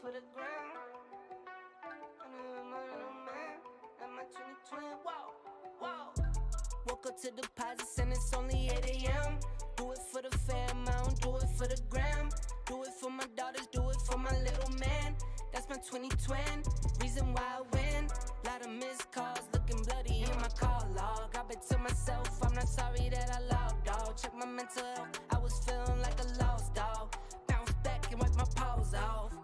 for the ground. I'm a 2020, whoa, whoa. Woke up to deposits and it's only 8 a.m. Do it for the fam, I don't do it for the gram. Do it for my daughters, do it for my little man. That's my 2020, reason why I win. Lot of missed calls, looking bloody in my call log. I bet to myself, I'm not sorry that I logged off. Check my mental health, I was feeling like a lost dog. Bounce back and wipe my paws off.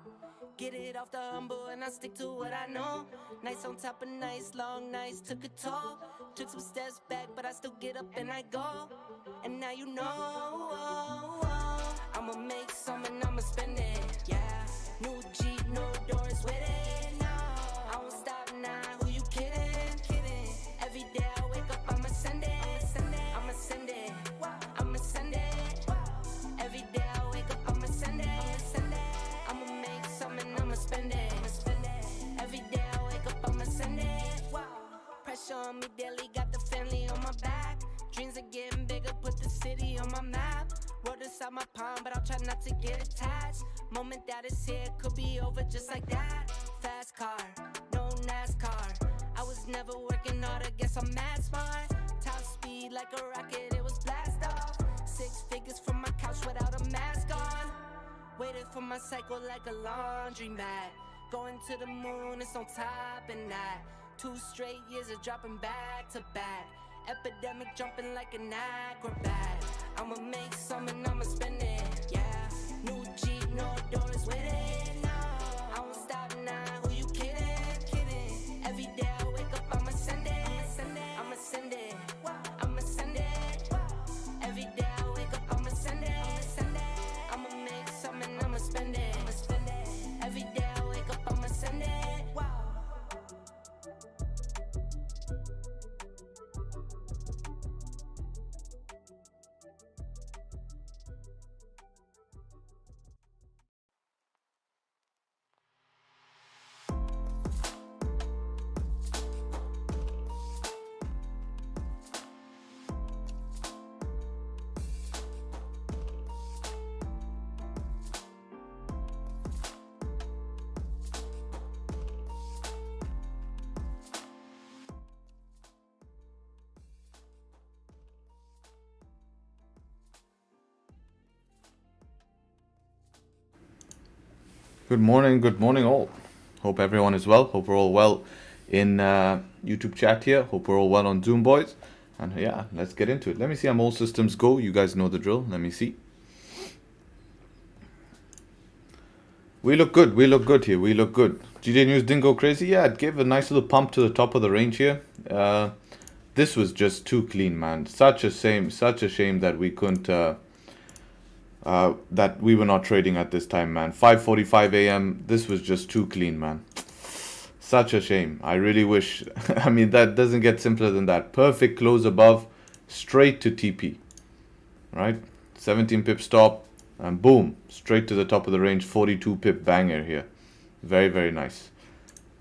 Get it off the humble and I stick to what I know. Nights on top of nights, long nights took a toll. Took some steps back, but I still get up and I go. And now you know, I'ma make some and I'ma spend it, yeah. New Jeep, no doors with it, no. I won't stop now, who you kidding? Every day I wake up, I'ma send it, I'ma send it, I'ma send it. Every day I wake up, I'ma send it, I'ma make some and I'ma spend it. Every day I wake up, I'ma send it. Pressure on me daily, got the family on my back. Dreams are getting bigger, put the city on my map. Wrote inside my palm, but I'll try not to get attached. Moment that is here, could be over just like that. Fast car, no NASCAR. I was never working hard, I guess I'm mad smart. Top speed like a rocket, it was blast off. 6 figures from my couch without a mask on. Waited for my cycle like a laundry mat. Going to the moon, it's on top and that. 2 straight years of dropping back to back. Epidemic jumping like an acrobat. I'ma make some and I'ma spend it, yeah. New Jeep, no doors with it, no. I won't stop now, who you kidding? Every day I wake up, I'ma send it, I'ma send it, I'ma send it. Every day I wake up, I'ma send it, I'ma make some and I'ma spend it. Every day I wake up, I'ma send it. Good morning all. Hope everyone is well. Hope we're all well in YouTube chat here. Hope we're all well on Zoom, boys. And yeah, let's get into it. Let me see how all systems go. You guys know the drill. Let me see. We look good. We look good here. We look good. GJ News didn't go crazy. Yeah, it gave a nice little pump to the top of the range here. This was just too clean, man. Such a shame that we couldn't... that we were not trading at this time, man. 5:45 a.m. This was just too clean, man. Such a shame. I really wish. I mean, that doesn't get simpler than that. Perfect close above, straight to TP. Right? 17 pip stop, and boom, straight to the top of the range. 42 pip banger here. Very, very nice.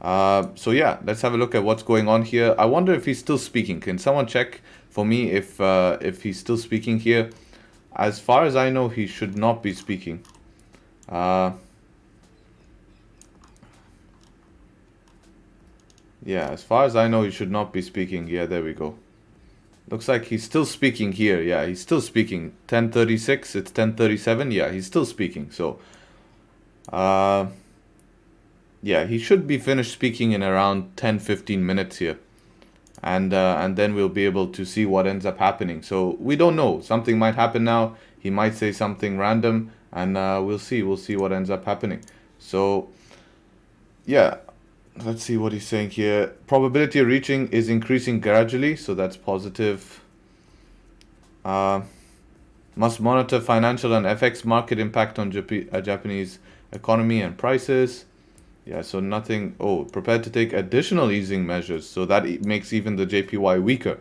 So yeah, let's have a look at what's going on here. I wonder if he's still speaking. Can someone check for me if he's still speaking here? As far as I know, he should not be speaking. Yeah, as far as I know, he should not be speaking. Yeah, there we go. Looks like he's still speaking here. Yeah, he's still speaking. 10:36, it's 10:37. Yeah, he's still speaking. So, yeah, he should be finished speaking in around 10-15 minutes here. And then we'll be able to see what ends up happening. So we don't know. Something might happen now. He might say something random, and we'll see. We'll see what ends up happening. So, yeah, let's see what he's saying here. Probability of reaching is increasing gradually, so that's positive. Must monitor financial and FX market impact on Japanese economy and prices. Yeah, so nothing. Oh, prepared to take additional easing measures. So that makes even the JPY weaker.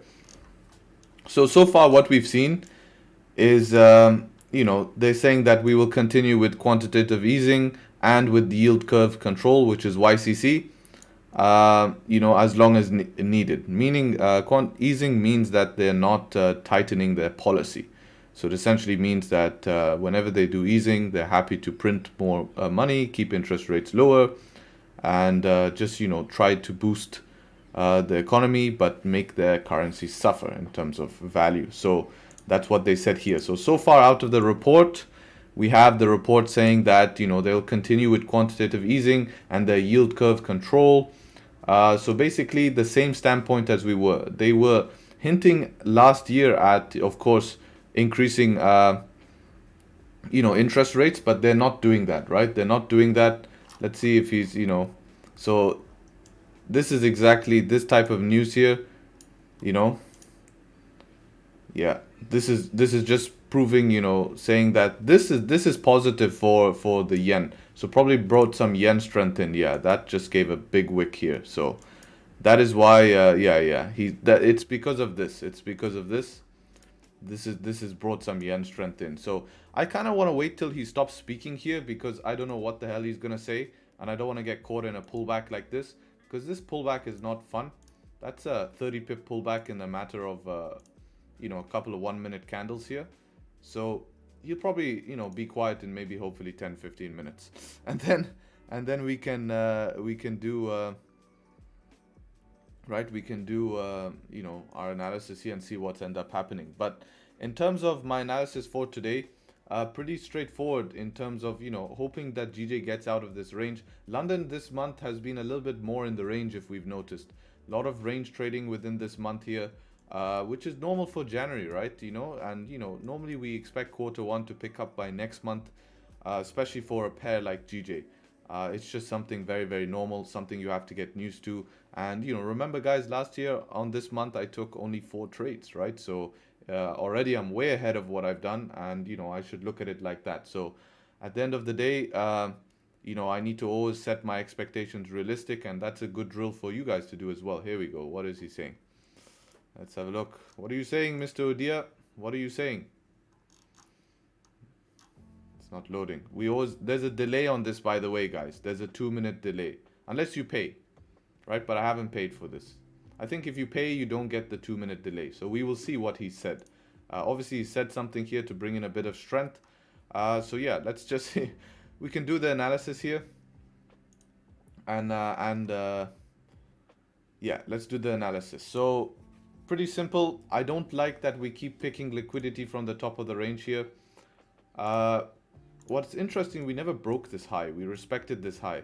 So far what we've seen is, you know, they're saying that we will continue with quantitative easing and with the yield curve control, which is YCC, you know, as long as needed. Meaning, easing means that they're not tightening their policy. So it essentially means that whenever they do easing, they're happy to print more money, keep interest rates lower, and just, you know, try to boost the economy, but make their currency suffer in terms of value. So that's what they said here. So far out of the report, we have the report saying that, you know, they'll continue with quantitative easing and their yield curve control. So basically the same standpoint as we were. They were hinting last year at, of course, increasing, you know, interest rates, but they're not doing that, right? They're not doing that. Let's see if he's, you know, so this is exactly this type of news here, you know. Yeah, this is just proving, you know, saying that this is positive for the yen. So probably brought some yen strength in. Yeah, that just gave a big wick here. So that is why it's because of this. It's because of this. This is brought some yen strength in. So I kind of want to wait till he stops speaking here, because I don't know what the hell he's gonna say, and I don't want to get caught in a pullback like this, because this pullback is not fun. That's a 30 pip pullback in a matter of you know, a couple of 1 minute candles here. So he'll probably, you know, be quiet in maybe hopefully 10-15 minutes, and then we can do right, we can do you know, our analysis here and see what's end up happening. But in terms of my analysis for today, pretty straightforward in terms of, you know, hoping that GJ gets out of this range. London this month has been a little bit more in the range, if we've noticed. A lot of range trading within this month here, which is normal for January, right? You know, and, you know, normally we expect Q1 to pick up by next month, especially for a pair like GJ. It's just something very, very normal, something you have to get used to. And, you know, remember guys, last year on this month, I took only 4 trades, right? So already I'm way ahead of what I've done, and, you know, I should look at it like that. So at the end of the day, you know, I need to always set my expectations realistic, and that's a good drill for you guys to do as well. Here we go. What is he saying? Let's have a look. What are you saying, Mr. Odia? What are you saying? It's not loading. There's a delay on this, by the way, guys. There's a 2-minute delay. Unless you pay, right? But I haven't paid for this. I think if you pay, you don't get the 2-minute delay. So we will see what he said. Obviously, he said something here to bring in a bit of strength. So yeah, let's just see. We can do the analysis here. And yeah, let's do the analysis. So pretty simple. I don't like that we keep picking liquidity from the top of the range here. What's interesting, we never broke this high. We respected this high.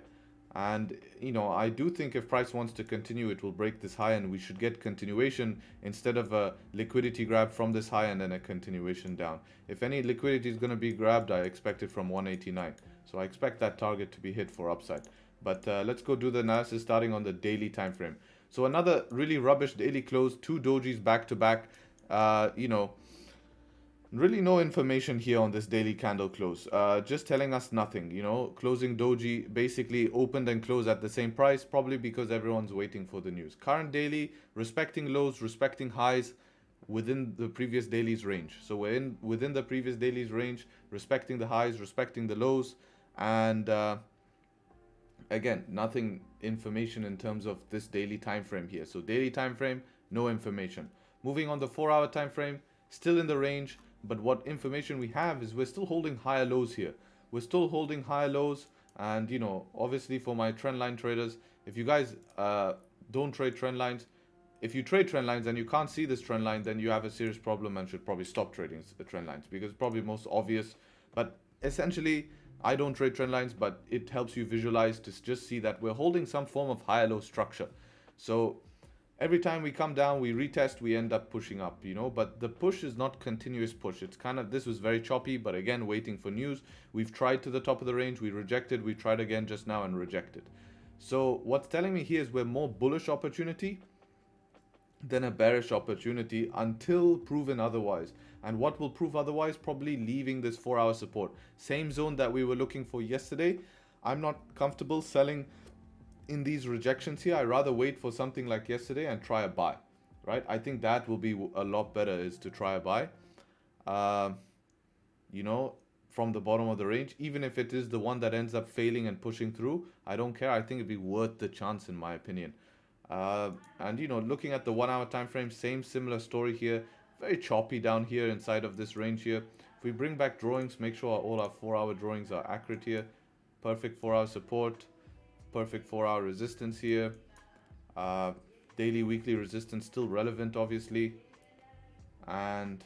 And, you know, I do think if price wants to continue, it will break this high, and we should get continuation instead of a liquidity grab from this high and then a continuation down. If any liquidity is going to be grabbed, I expect it from 189. So I expect that target to be hit for upside. But let's go do the analysis starting on the daily time frame. So another really rubbish daily close, 2 dojis back to back. You know, really no information here on this daily candle close. Just telling us nothing, you know. Closing doji basically opened and closed at the same price, probably because everyone's waiting for the news. Current daily, respecting lows, respecting highs within the previous daily's range. So we're within the previous daily's range, respecting the highs, respecting the lows, and again, nothing information in terms of this daily time frame here. So daily time frame, no information. Moving on the 4-hour time frame, still in the range, but what information we have is we're still holding higher lows here. We're still holding higher lows, and, you know, obviously for my trend line traders, if you guys don't trade trend lines, if you trade trend lines and you can't see this trend line, then you have a serious problem and should probably stop trading the trend lines, because it's probably most obvious. But essentially, I don't trade trend lines, but it helps you visualize to just see that we're holding some form of higher low structure. So every time we come down, we retest, we end up pushing up, you know, but the push is not continuous push. It's kind of, this was very choppy, but again, waiting for news. We've tried to the top of the range, we rejected, we tried again just now and rejected. So what's telling me here is we're more bullish opportunity than a bearish opportunity until proven otherwise. And what will prove otherwise? Probably leaving this 4-hour support. Same zone that we were looking for yesterday. I'm not comfortable selling in these rejections here. I rather wait for something like yesterday and try a buy, right? I think that will be a lot better, is to try a buy, you know, from the bottom of the range. Even if it is the one that ends up failing and pushing through, I don't care. I think it'd be worth the chance, in my opinion. And, you know, looking at the 1-hour time frame, similar story here. very choppy down here inside of this range here. If we bring back drawings, make sure all our 4-hour drawings are accurate here. Perfect 4-hour support, perfect 4-hour resistance here. Daily, weekly resistance still relevant, obviously. And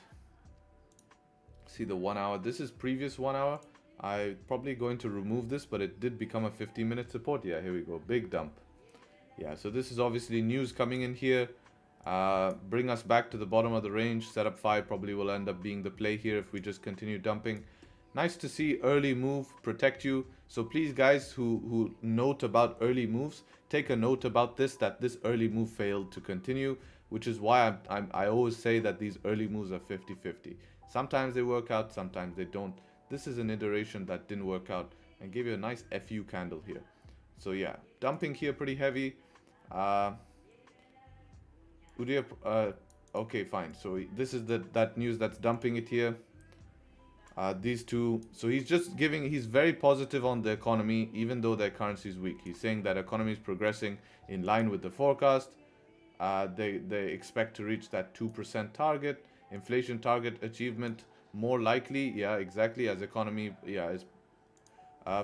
see the 1 hour. This is previous 1 hour. I'm probably going to remove this, but it did become a 15-minute support. Yeah, here we go. Big dump. Yeah, so this is obviously news coming in here. Bring us back to the bottom of the range. Setup 5 probably will end up being the play here if we just continue dumping. Nice to see early move protect you. So please, guys who note about early moves, take a note about this, that this early move failed to continue, which is why I always say that these early moves are 50-50. Sometimes they work out, sometimes they don't. This is an iteration that didn't work out and gave you a nice FU candle here. So yeah, dumping here pretty heavy. Okay, fine. So this is that news that's dumping it here. These two. So he's just giving. He's very positive on the economy, even though their currency is weak. He's saying that economy is progressing in line with the forecast. They expect to reach that 2% target. Inflation target achievement more likely. Yeah, exactly. As economy, yeah, is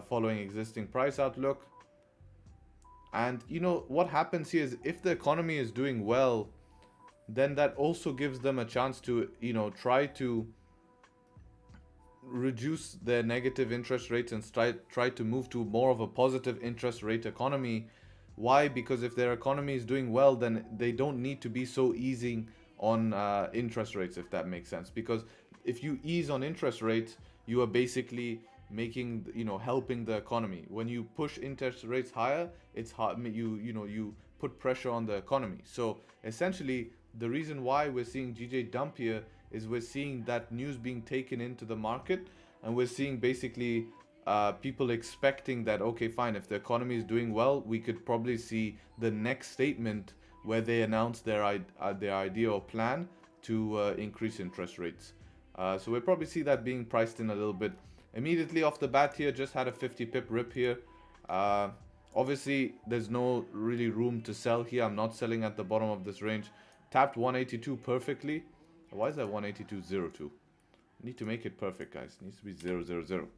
following existing price outlook. And you know what happens here is if the economy is doing well, then that also gives them a chance to, you know, try to reduce their negative interest rates and try to move to more of a positive interest rate economy. Why? Because if their economy is doing well, then they don't need to be so easing on interest rates, if that makes sense. Because if you ease on interest rates, you are basically making, you know, helping the economy. When you push interest rates higher, it's hard, you put pressure on the economy. So essentially the reason why we're seeing GJ dump here is we're seeing that news being taken into the market, and we're seeing basically people expecting that, okay, fine, if the economy is doing well, we could probably see the next statement where they announce their idea or plan to increase interest rates. So we'll probably see that being priced in a little bit. Immediately off the bat here, just had a 50 pip rip here. Obviously, there's no really room to sell here. I'm not selling at the bottom of this range. Tapped 182 perfectly. Why is that 182.02? Need to make it perfect, guys. It needs to be 000.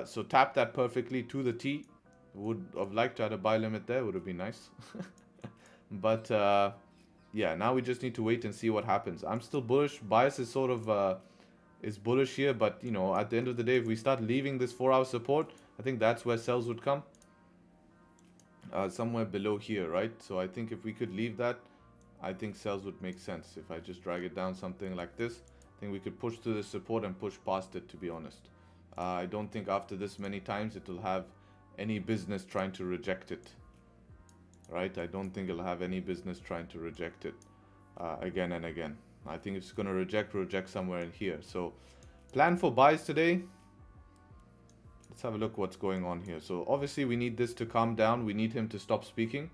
So tap that perfectly to the T. Would have liked to have a buy limit there. Would have been nice. But yeah, now we just need to wait and see what happens. I'm still bullish. Bias is sort of is bullish here, but you know, at the end of the day, if we start leaving this 4-hour support, I think that's where sells would come. Somewhere below here, right? So I think if we could leave that, I think sells would make sense. If I just drag it down something like this, I think we could push to the support and push past it, to be honest. I don't think after this many times it will have any business trying to reject it. Right? I don't think it'll have any business trying to reject it again and again. I think it's going to reject somewhere in here. So plan for buys today. Let's have a look what's going on here. So obviously we need this to calm down. We need him to stop speaking.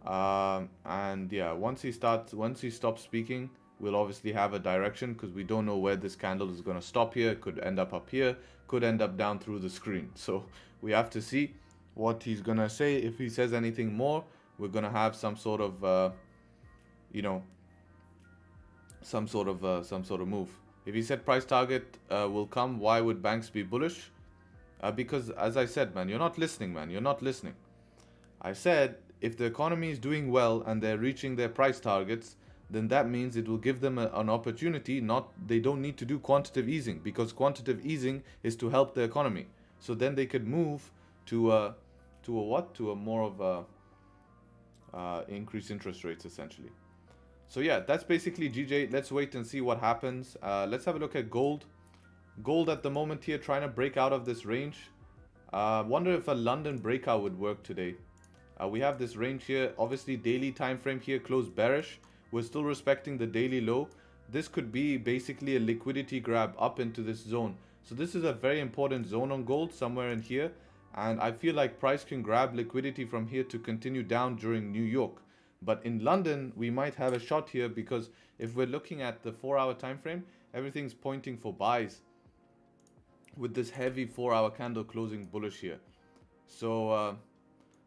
And yeah, once he stops speaking, we'll obviously have a direction, because we don't know where this candle is going to stop here. It could end up here, could end up down through the screen. So we have to see what he's going to say. If he says anything more, we're going to have some sort of, you know, some sort of move. If he said price target will come, why would banks be bullish? Because as I said, man, you're not listening, man. You're not listening. I said if the economy is doing well and they're reaching their price targets, then that means it will give them an opportunity. They don't need to do quantitative easing, because quantitative easing is to help the economy. So then they could move to a more of a increased interest rates, essentially. So yeah, that's basically GJ. Let's wait and see what happens. Let's have a look at gold. Gold at the moment here trying to break out of this range. Wonder if a London breakout would work today. We have this range here. Obviously daily time frame here closed bearish. We're still respecting the daily low. This could be basically a liquidity grab up into this zone. So this is a very important zone on gold, somewhere in here. And I feel like price can grab liquidity from here to continue down during New York. But in London, we might have a shot here, because if we're looking at the 4-hour time frame, everything's pointing for buys with this heavy 4-hour candle closing bullish here. So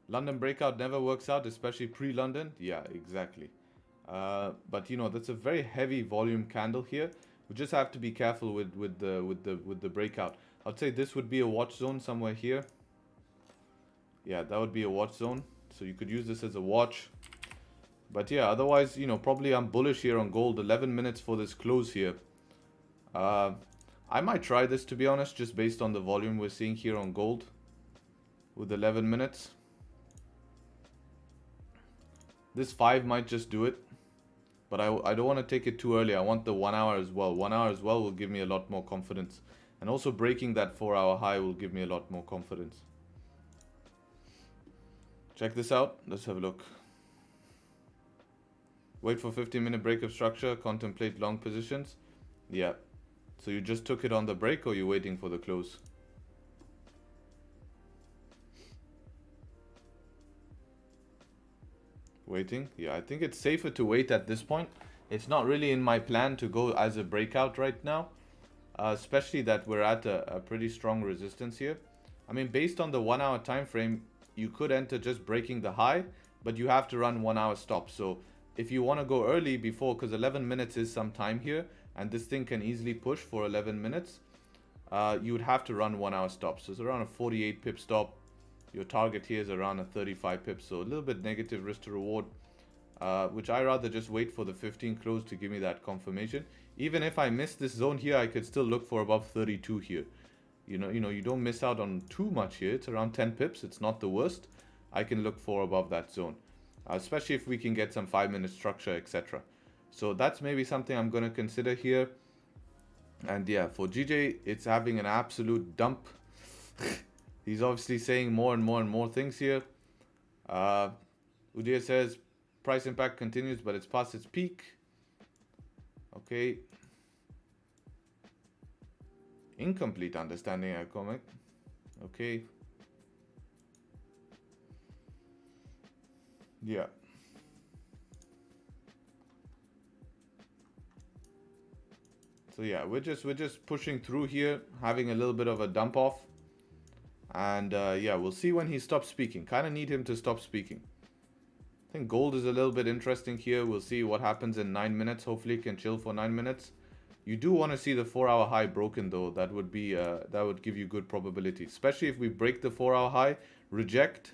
London breakout never works out, especially pre-London. Yeah, exactly. But you know, that's a very heavy volume candle here. We just have to be careful with the breakout. I'd say this would be a watch zone somewhere here. Yeah, that would be a watch zone. So you could use this as a watch. But yeah, otherwise, you know, probably I'm bullish here on gold. 11 minutes for this close here. I might try this, to be honest, just based on the volume we're seeing here on gold with 11 minutes. This 5 might just do it. But I don't want to take it too early. I want the 1 hour as well. 1 hour as well will give me a lot more confidence. And also breaking that 4-hour high will give me a lot more confidence. Check this out. Let's have a look. Wait for 15-minute break of structure. Contemplate long positions. Yeah. So you just took it on the break, or you're waiting for the close? Waiting. Yeah, I think it's safer to wait at this point. It's not really in my plan to go as a breakout right now. Especially that we're at a pretty strong resistance here. I mean, based on the 1 hour time frame, you could enter just breaking the high, but you have to run 1 hour stop. So if you want to go early before, because 11 minutes is some time here, and this thing can easily push for 11 minutes, you would have to run 1 hour stop. So it's around a 48 pip stop. Your target here is around a 35 pips, so a little bit negative risk to reward, which I rather just wait for the 15 close to give me that confirmation. Even if I miss this zone here, I could still look for above 32 here. You know, you don't miss out on too much here. It's around 10 pips. It's not the worst. I can look for above that zone, especially if we can get some 5-minute structure, etc. So that's maybe something I'm going to consider here. And yeah, for GJ, it's having an absolute dump. He's obviously saying more and more things here. Udia says price impact continues, but it's past its peak. Okay. Incomplete understanding, I comment. Okay. Yeah. So yeah, we're just pushing through here, having a little bit of a dump off. And yeah, we'll see when he stops speaking. Kind of need him to stop speaking. I think gold is a little bit interesting here. We'll see what happens in 9 minutes. Hopefully it can chill for 9 minutes. You do want to see the 4-hour high broken though. That would be that would give you good probability. Especially if we break the 4-hour high, reject,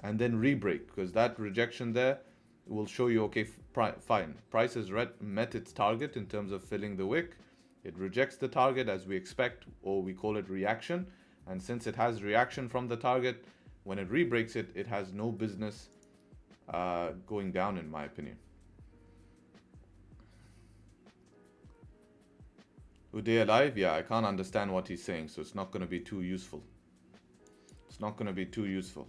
and then re-break. Because that rejection there will show you, okay, fine. Price has met its target in terms of filling the wick. It rejects the target as we expect, or we call it reaction. And since it has reaction from the target, when it re-breaks it, it has no business going down, in my opinion. Uday alive? Yeah, I can't understand what he's saying, so it's not going to be too useful. It's not going to be too useful.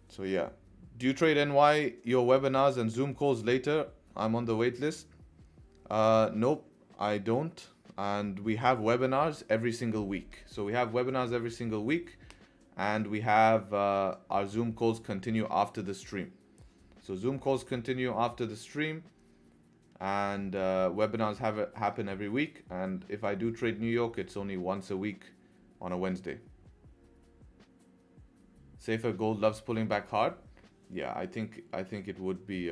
So yeah. Do you trade NY, your webinars and Zoom calls later? I'm on the wait list. Nope, I don't. And we have webinars every single week. So we have webinars every single week, and we have our Zoom calls continue after the stream. So Zoom calls continue after the stream, and webinars happen every week. And if I do trade New York, it's only once a week on a Wednesday. Safer gold loves pulling back hard. Yeah, I think it would be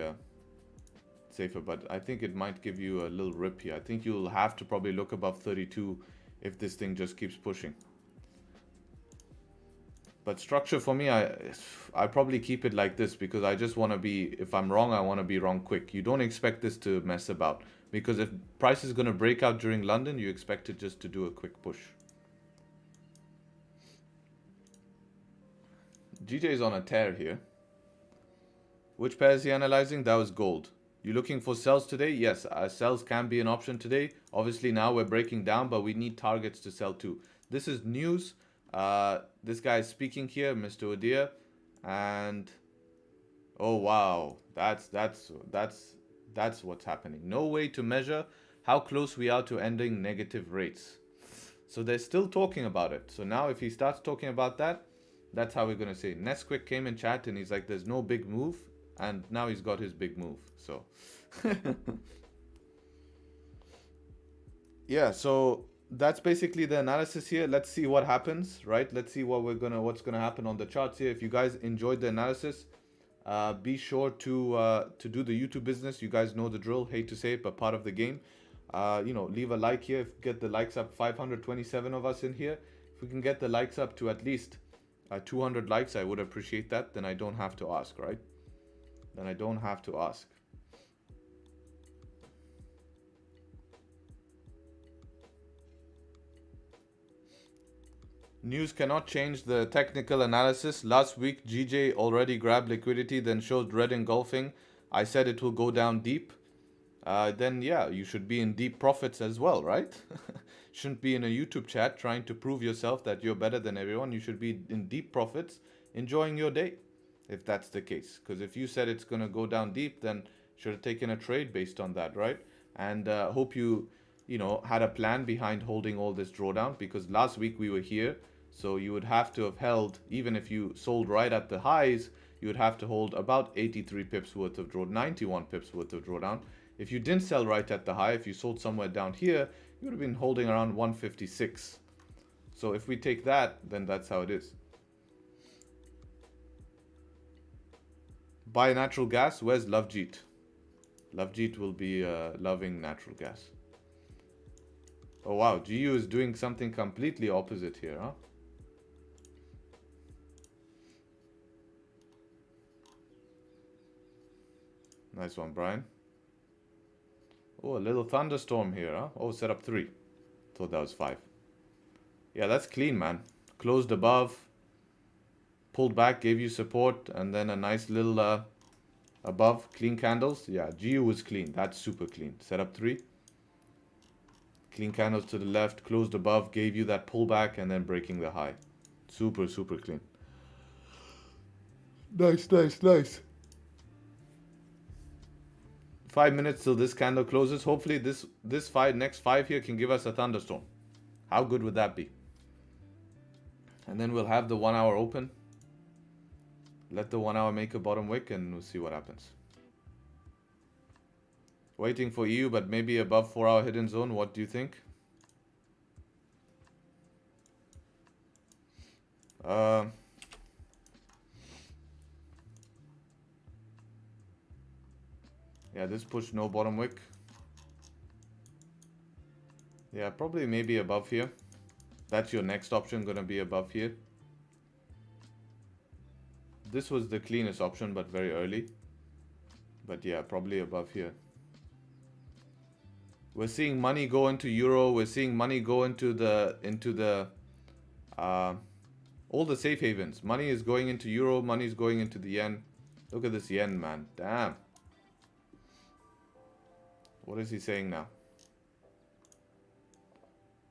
safer, but I think it might give you a little rip here. I think you'll have to probably look above 32 if this thing just keeps pushing. But structure for me, I probably keep it like this, because I just want to be, if I'm wrong, I want to be wrong quick. You don't expect this to mess about, because if price is going to break out during London, you expect it just to do a quick push. GJ is on a tear here. Which pair is he analyzing? That was gold. You looking for sells today? Yes, sells can be an option today. Obviously now we're breaking down, but we need targets to sell too. This is news. This guy is speaking here, Mr. Odia, and oh wow, that's what's happening. No way to measure how close we are to ending negative rates. So they're still talking about it. So now if he starts talking about that, that's how we're gonna say. Nesquik came in chat and he's like, "There's no big move." And now he's got his big move. So yeah, so that's basically the analysis here. Let's see what happens, right? Let's see what's gonna happen on the charts here. If you guys enjoyed the analysis, Be sure to do the YouTube business. You guys know the drill. Hate to say it, but part of the game. You know, leave a like here. Get the likes up. 527 of us in here. If we can get the likes up to at least 200 likes, I would appreciate that. Then I don't have to ask, right? Then I don't have to ask. News cannot change the technical analysis. Last week, GJ already grabbed liquidity, then showed red engulfing. I said it will go down deep. Then yeah, you should be in deep profits as well, right? Shouldn't be in a YouTube chat trying to prove yourself that you're better than everyone. You should be in deep profits, enjoying your day, if that's the case. Because if you said it's going to go down deep, then should have taken a trade based on that, right? And hope you know, had a plan behind holding all this drawdown, because last week we were here. So you would have to have held, even if you sold right at the highs, you would have to hold about 83 pips worth of drawdown, 91 pips worth of drawdown. If you didn't sell right at the high, if you sold somewhere down here, you would have been holding around 156. So if we take that, then that's how it is. Buy natural gas. Where's Lovejeet? Lovejeet will be loving natural gas. Oh wow, GU is doing something completely opposite here, huh? Nice one, Brian. Oh, a little thunderstorm here, huh? Oh, set up 3. Thought that was 5. Yeah, that's clean, man. Closed above, pulled back, gave you support, and then a nice little above, clean candles. Yeah, GU was clean. That's super clean. Set up 3. Clean candles to the left, closed above, gave you that pullback, and then breaking the high. Super, super clean. Nice, nice, nice. 5 minutes till this candle closes. Hopefully this next 5 here can give us a thunderstorm. How good would that be? And then we'll have the 1 hour open. Let the 1 hour make a bottom wick and we'll see what happens. Waiting for EU, but maybe above 4 hour hidden zone. What do you think? Yeah, this push no bottom wick. Yeah, probably maybe above here. That's your next option, gonna be above here. This was the cleanest option, but very early. But yeah, probably above here. We're seeing money go into euro. We're seeing money go into all the safe havens. Money is going into euro. Money is going into the yen. Look at this yen, man. Damn. What is he saying now?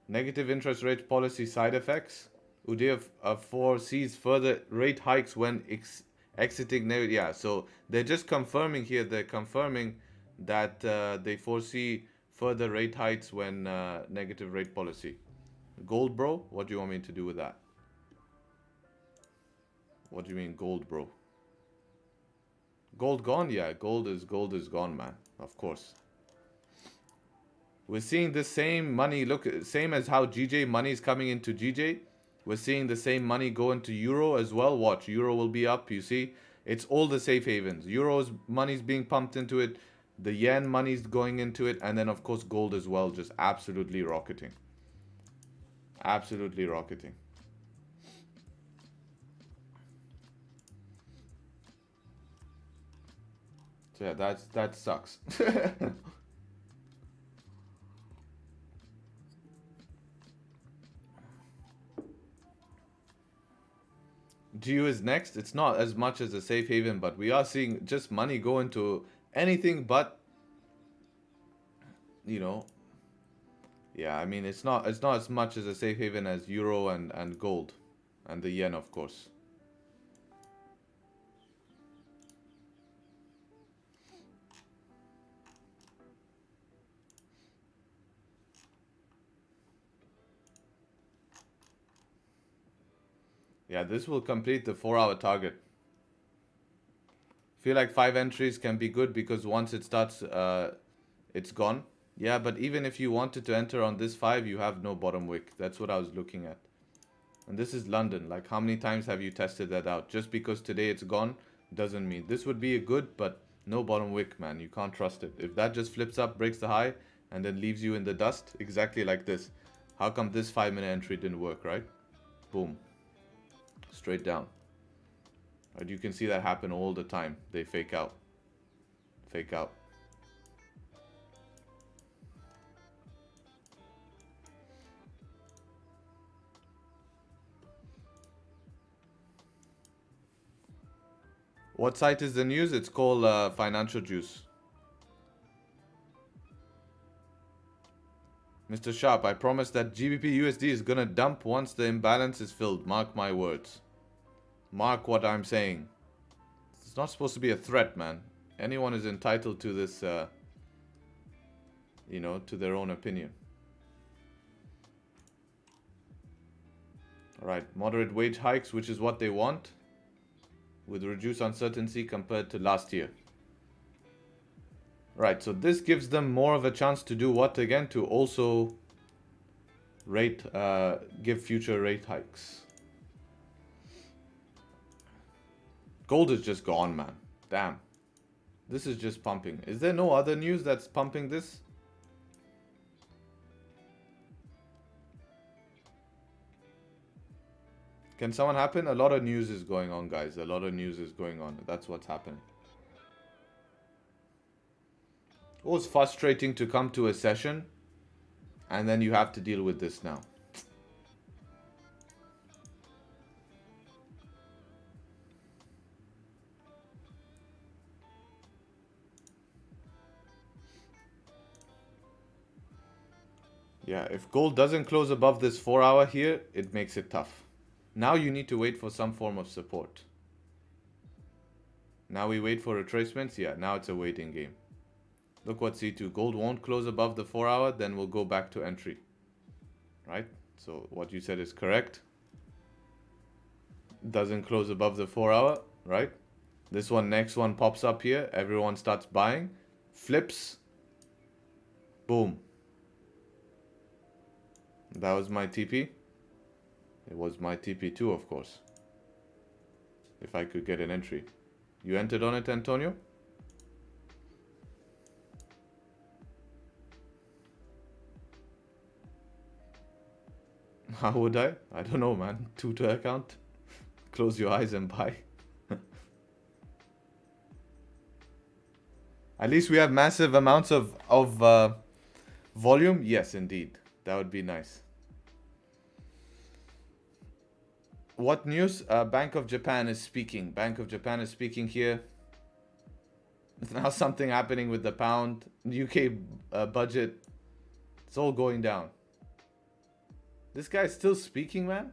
Negative interest rate policy side effects. Uday foresees further rate hikes when exiting. Yeah, so they're just confirming here. They're confirming that they foresee further rate hikes when negative rate policy. Gold, bro? What do you want me to do with that? What do you mean gold, bro? Gold gone? Yeah, gold is gone, man. Of course. We're seeing the same money, look, same as how GJ money is coming into GJ. We're seeing the same money go into euro as well. Watch, euro will be up, you see. It's all the safe havens. Euro's money's being pumped into it. The yen money's going into it. And then, of course, gold as well, just absolutely rocketing. Absolutely rocketing. So yeah, that sucks. GU is next. It's not as much as a safe haven, but we are seeing just money go into anything but, you know, yeah, I mean, it's not as much as a safe haven as euro and gold and the yen, of course. Yeah, this will complete the 4-hour target. Feel like 5 entries can be good because once it starts, it's gone. Yeah, but even if you wanted to enter on this 5, you have no bottom wick. That's what I was looking at. And this is London. Like, how many times have you tested that out? Just because today it's gone Doesn't mean. This would be a good, but no bottom wick, man. You can't trust it. If that just flips up, breaks the high, and then leaves you in the dust, exactly like this. How come this 5-minute entry didn't work, right? Boom. Straight down. Right, you can see that happen all the time. They fake out. Fake out. What site is the news? It's called Financial Juice. Mr. Sharp, I promise that Gbp USD is gonna dump once the imbalance is filled. Mark my words. Mark what I'm saying. It's not supposed to be a threat, man. Anyone is entitled to this, you know, to their own opinion. Alright, moderate wage hikes, which is what they want, with reduced uncertainty compared to last year. Right, so this gives them more of a chance to do what again? To also give future rate hikes. Gold is just gone, man. Damn. This is just pumping. Is there no other news that's pumping this? Can someone happen? A lot of news is going on, guys. A lot of news is going on. That's what's happening. It was frustrating to come to a session and then you have to deal with this now. Yeah, if gold doesn't close above this 4-hour here, it makes it tough. Now you need to wait for some form of support. Now we wait for retracements. Yeah, now it's a waiting game. Look what C2. Gold won't close above the 4-hour, then we'll go back to entry. Right? So what you said is correct. Doesn't close above the 4-hour, right? This one, next one pops up here. Everyone starts buying. Flips. Boom. That was my TP. It was my TP too, of course. If I could get an entry. You entered on it, Antonio? How would I? I don't know, man. Tutor account. Close your eyes and buy. At least we have massive amounts of volume. Yes, indeed. That would be nice. What news? Bank of Japan is speaking. Bank of Japan is speaking here. There's now something happening with the pound. UK budget. It's all going down. This guy's still speaking, man?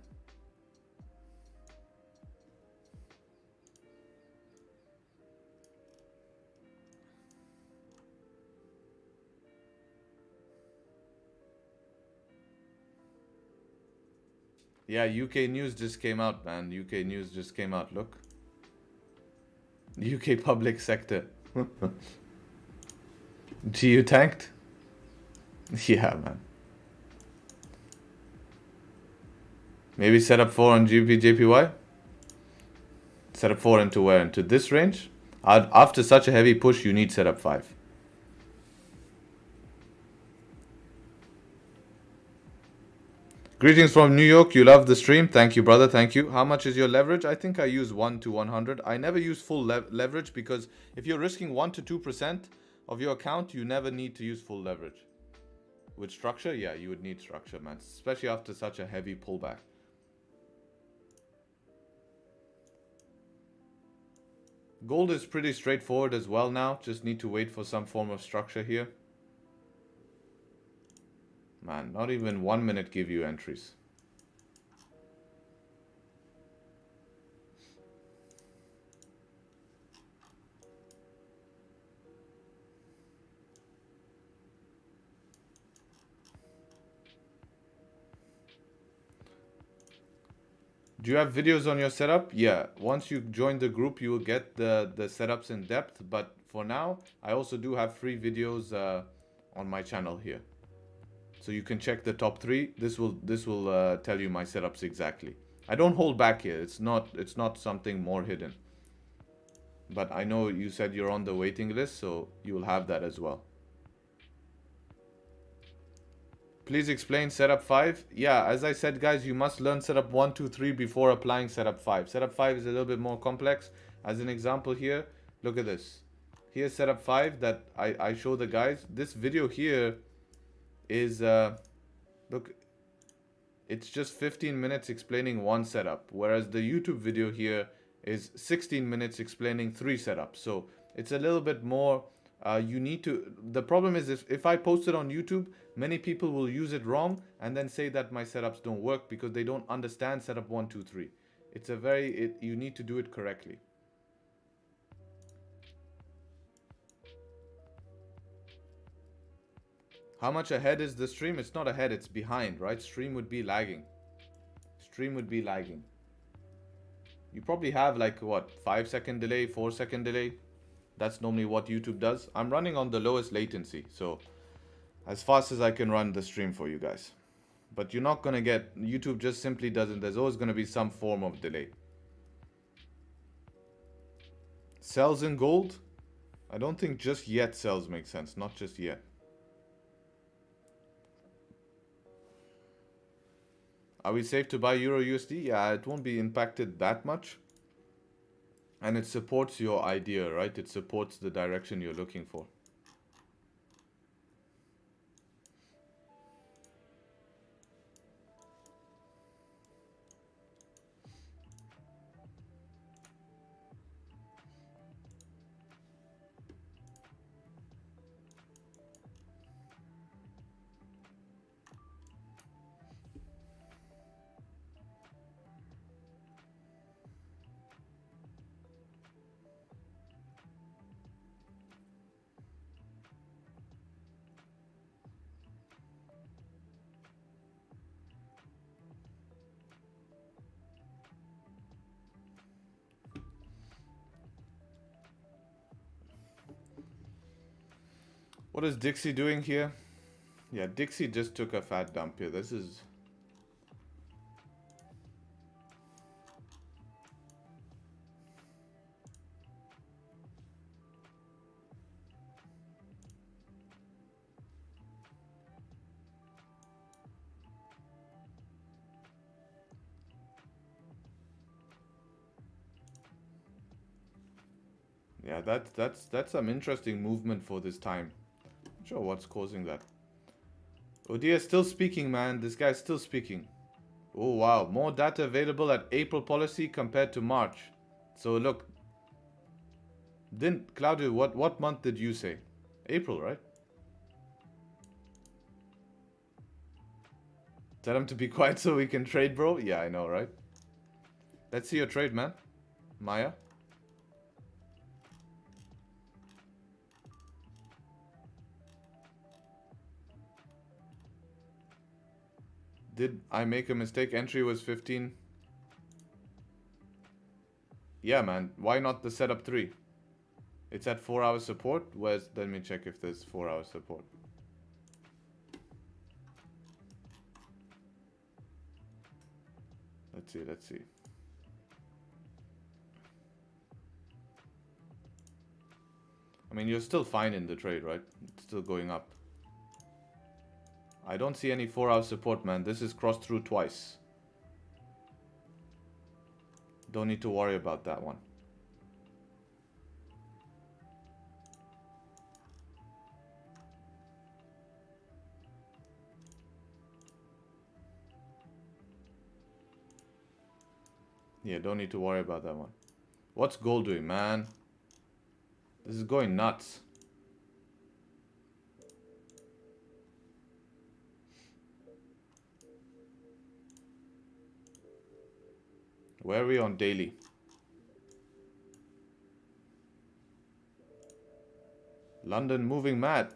Yeah, UK news just came out, man. UK news just came out. Look. UK public sector. GU tanked? Yeah, man. Maybe setup 4 on Gbpjpy? Setup 4 into where? Into this range? After such a heavy push, you need setup 5. Greetings from New York. You love the stream. Thank you, brother. Thank you. How much is your leverage? I think I use 1 to 100. I never use full leverage because if you're risking 1 to 2% of your account, you never need to use full leverage. With structure, yeah, you would need structure, man. Especially after such a heavy pullback. Gold is pretty straightforward as well now. Just need to wait for some form of structure here. Man, not even 1 minute give you entries. Do you have videos on your setup? Yeah, once you join the group, you will get the setups in depth. But for now, I also do have free videos on my channel here. So you can check the top 3. This will tell you my setups exactly. I don't hold back here. It's not something more hidden. But I know you said you're on the waiting list, so you'll have that as well. Please explain setup 5. Yeah, as I said, guys, you must learn setup 1, 2, 3 before applying setup 5. Setup 5 is a little bit more complex. As an example here, look at this. Here's setup 5 that I show the guys. This video here is, look, it's just 15 minutes explaining one setup, whereas the YouTube video here is 16 minutes explaining 3 setups. So it's a little bit more, you need to, the problem is if I post it on YouTube, many people will use it wrong and then say that my setups don't work because they don't understand setup 1, 2, 3. It's a very, you need to do it correctly. How much ahead is the stream? It's not ahead, it's behind, right? Stream would be lagging. Stream would be lagging. You probably have like what, 5-second delay, 4-second delay. That's normally what YouTube does. I'm running on the lowest latency, so as fast as I can run the stream for you guys. But you're not gonna get, YouTube just simply doesn't, there's always gonna be some form of delay. Sells in gold? I don't think just yet sells make sense, not just yet. Are we safe to buy Euro USD? Yeah, it won't be impacted that much. And it supports your idea, right? It supports the direction you're looking for. What is Dixie doing here? Yeah, Dixie just took a fat dump here. This is... Yeah, that's some interesting movement for this time. Not sure what's causing that. Odia is still speaking, man. This guy's still speaking. Oh, wow. More data available at April policy compared to March. So, look. Claudio, what month did you say? April, right? Tell him to be quiet so we can trade, bro. Yeah, I know, right? Let's see your trade, man. Maya. Did I make a mistake? Entry was 15. Yeah, man. Why not the setup 3? It's at 4-hour support. Let me check if there's 4-hour support. Let's see. I mean, you're still fine in the trade, right? It's still going up. I don't see any 4-hour support, man. This is crossed through twice. Don't need to worry about that one. Yeah, don't need to worry about that one. What's gold doing, man? This is going nuts. Where are we on daily? London moving mad.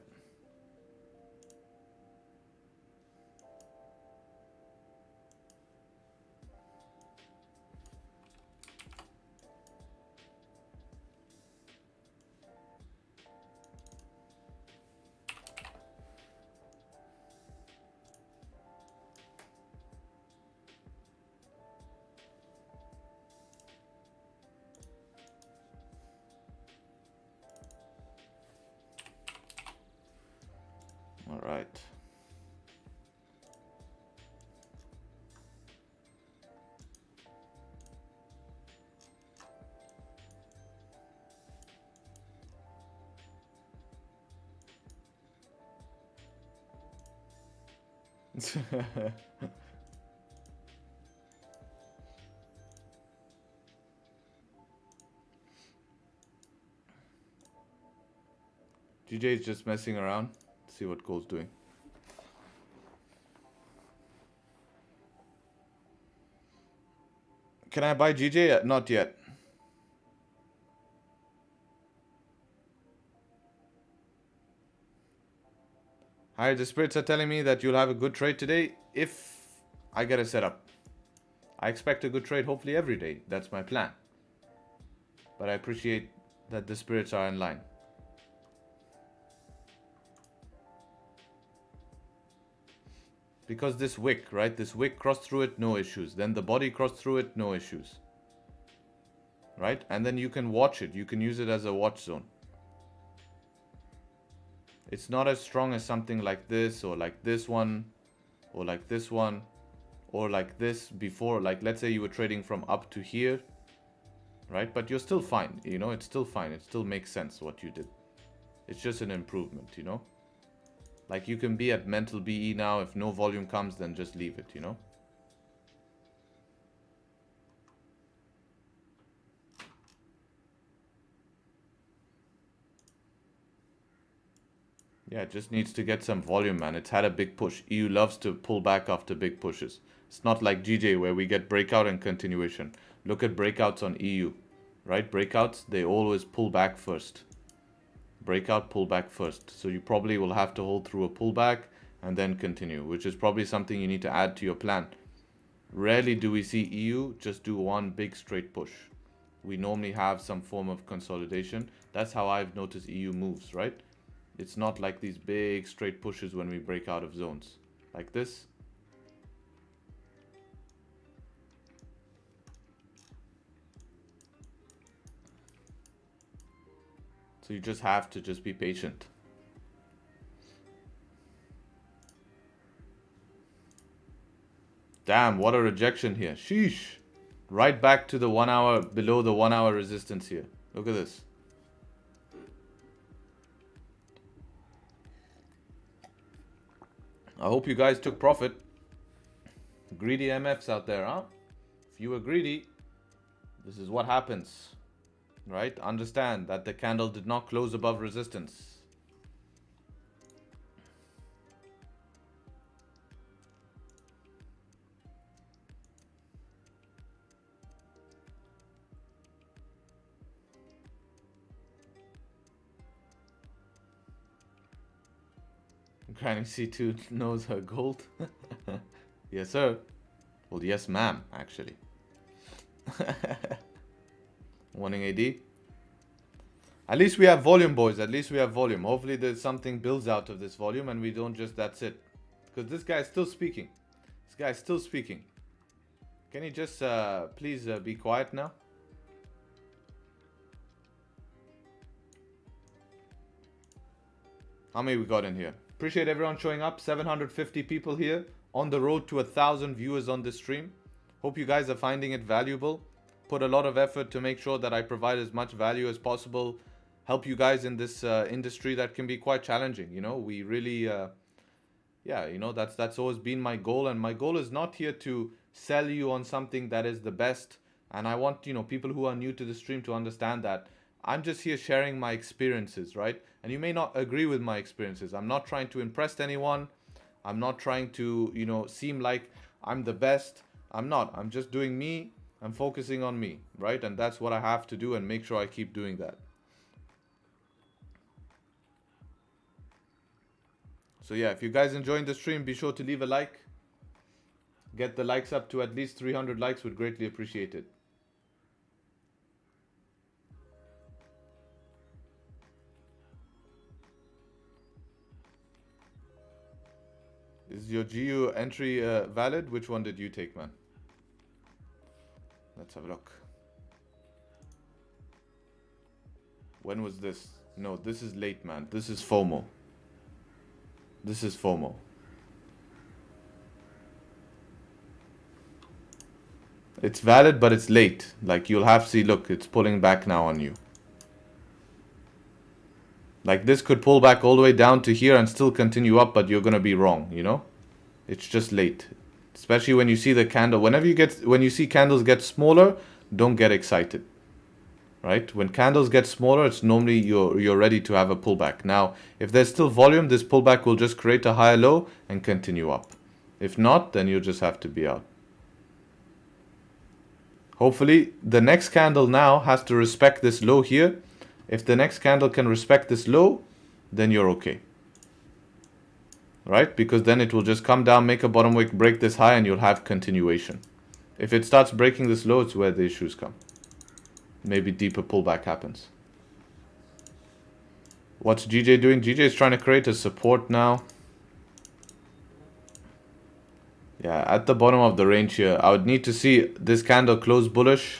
All right. GJ is just messing around. See what gold's doing. Can I buy GJ? Not yet. Hi, the spirits are telling me that you'll have a good trade today if I get a setup. I expect a good trade hopefully every day. That's my plan. But I appreciate that the spirits are in line. Because this wick, right? This wick crossed through it, no issues. Then the body crossed through it, no issues. Right? And then you can watch it. You can use it as a watch zone. It's not as strong as something like this, or like this one, or like this one, or like this before. Like, let's say you were trading from up to here, right? But you're still fine, you know, it's still fine. It still makes sense what you did. It's just an improvement, you know? Like, you can be at mental BE now. If no volume comes, then just leave it, you know? Yeah, it just needs to get some volume, man. It's had a big push. EU loves to pull back after big pushes. It's not like GJ where we get breakout and continuation. Look at breakouts on EU, right? Breakouts, they always pull back first. Breakout, pull back first. So you probably will have to hold through a pullback and then continue, which is probably something you need to add to your plan. Rarely do we see EU just do one big straight push. We normally have some form of consolidation. That's how I've noticed EU moves, right? It's not like these big straight pushes when we break out of zones. Like this. So you just have to just be patient. Damn, what a rejection here. Sheesh. Right back to the 1 hour, below the 1 hour resistance here. Look at this. I hope you guys took profit. Greedy MFs out there, huh? If you were greedy, this is what happens, right? Understand that the candle did not close above resistance. Granny C2 knows her gold. Yes, sir. Well, yes, ma'am, actually. Warning AD. At least we have volume, boys. At least we have volume. Hopefully there's something builds out of this volume and we don't just, that's it. Because this guy is still speaking. This guy is still speaking. Can you just please be quiet now? How many we got in here? Appreciate everyone showing up. 750 people here. On the road to 1,000 viewers on this stream. Hope you guys are finding it valuable. Put a lot of effort to make sure that I provide as much value as possible. Help you guys in this industry that can be quite challenging. You know, we really, yeah, you know, that's always been my goal. And my goal is not here to sell you on something that is the best. And I want, you know, people who are new to the stream to understand that I'm just here sharing my experiences, right? And you may not agree with my experiences. I'm not trying to impress anyone. I'm not trying to, you know, seem like I'm the best. I'm not. I'm just doing me. I'm focusing on me, right? And that's what I have to do and make sure I keep doing that. So yeah, if you guys enjoying the stream, be sure to leave a like. Get the likes up to at least 300 likes, would greatly appreciate it. Is your GU entry valid? Which one did you take, man? Let's have a look. When was this? No, this is late, man. This is FOMO. This is FOMO. It's valid, but it's late. Like, you'll have to see, look, it's pulling back now on you. Like, this could pull back all the way down to here and still continue up, but you're going to be wrong, you know? It's just late. Especially when you see the candle. When you see candles get smaller, don't get excited. Right? When candles get smaller, it's normally you're ready to have a pullback. Now, if there's still volume, this pullback will just create a higher low and continue up. If not, then you just have to be out. Hopefully, the next candle now has to respect this low here. If the next candle can respect this low, then you're okay. Right? Because then it will just come down, make a bottom wick, break this high, and you'll have continuation. If it starts breaking this low, it's where the issues come. Maybe deeper pullback happens. What's GJ doing? GJ is trying to create a support now. Yeah, at the bottom of the range here, I would need to see this candle close bullish.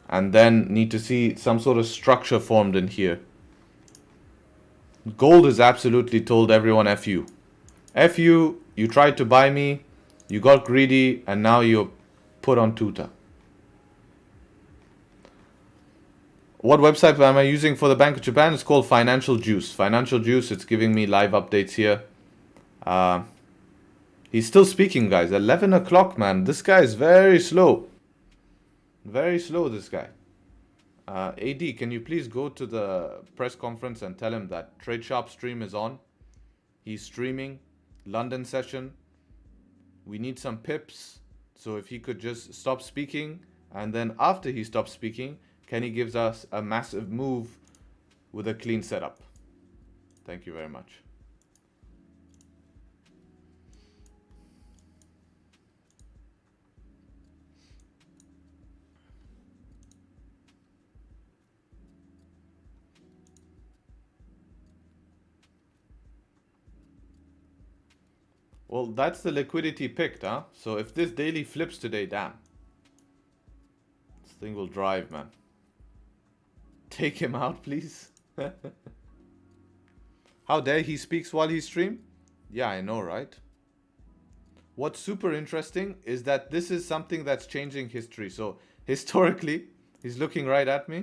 And then need to see some sort of structure formed in here. Gold is absolutely told everyone F you. F you, you tried to buy me, you got greedy, and now you're put on tuta. What website am I using for the Bank of Japan? It's called Financial Juice. Financial Juice, it's giving me live updates here. He's still speaking, guys. 11 o'clock, man. This guy is very slow. Very slow, this guy. AD, can you please go to the press conference and tell him that Tradesharpe stream is on. He's streaming. London session. We need some pips. So if he could just stop speaking. And then after he stops speaking, Kenny gives us a massive move with a clean setup. Thank you very much. Well, that's the liquidity picked, huh? So if this daily flips today, damn. This thing will drive, man. Take him out, please. How dare he speaks while he streams? Yeah, I know, right? What's super interesting is that this is something that's changing history. So historically, he's looking right at me.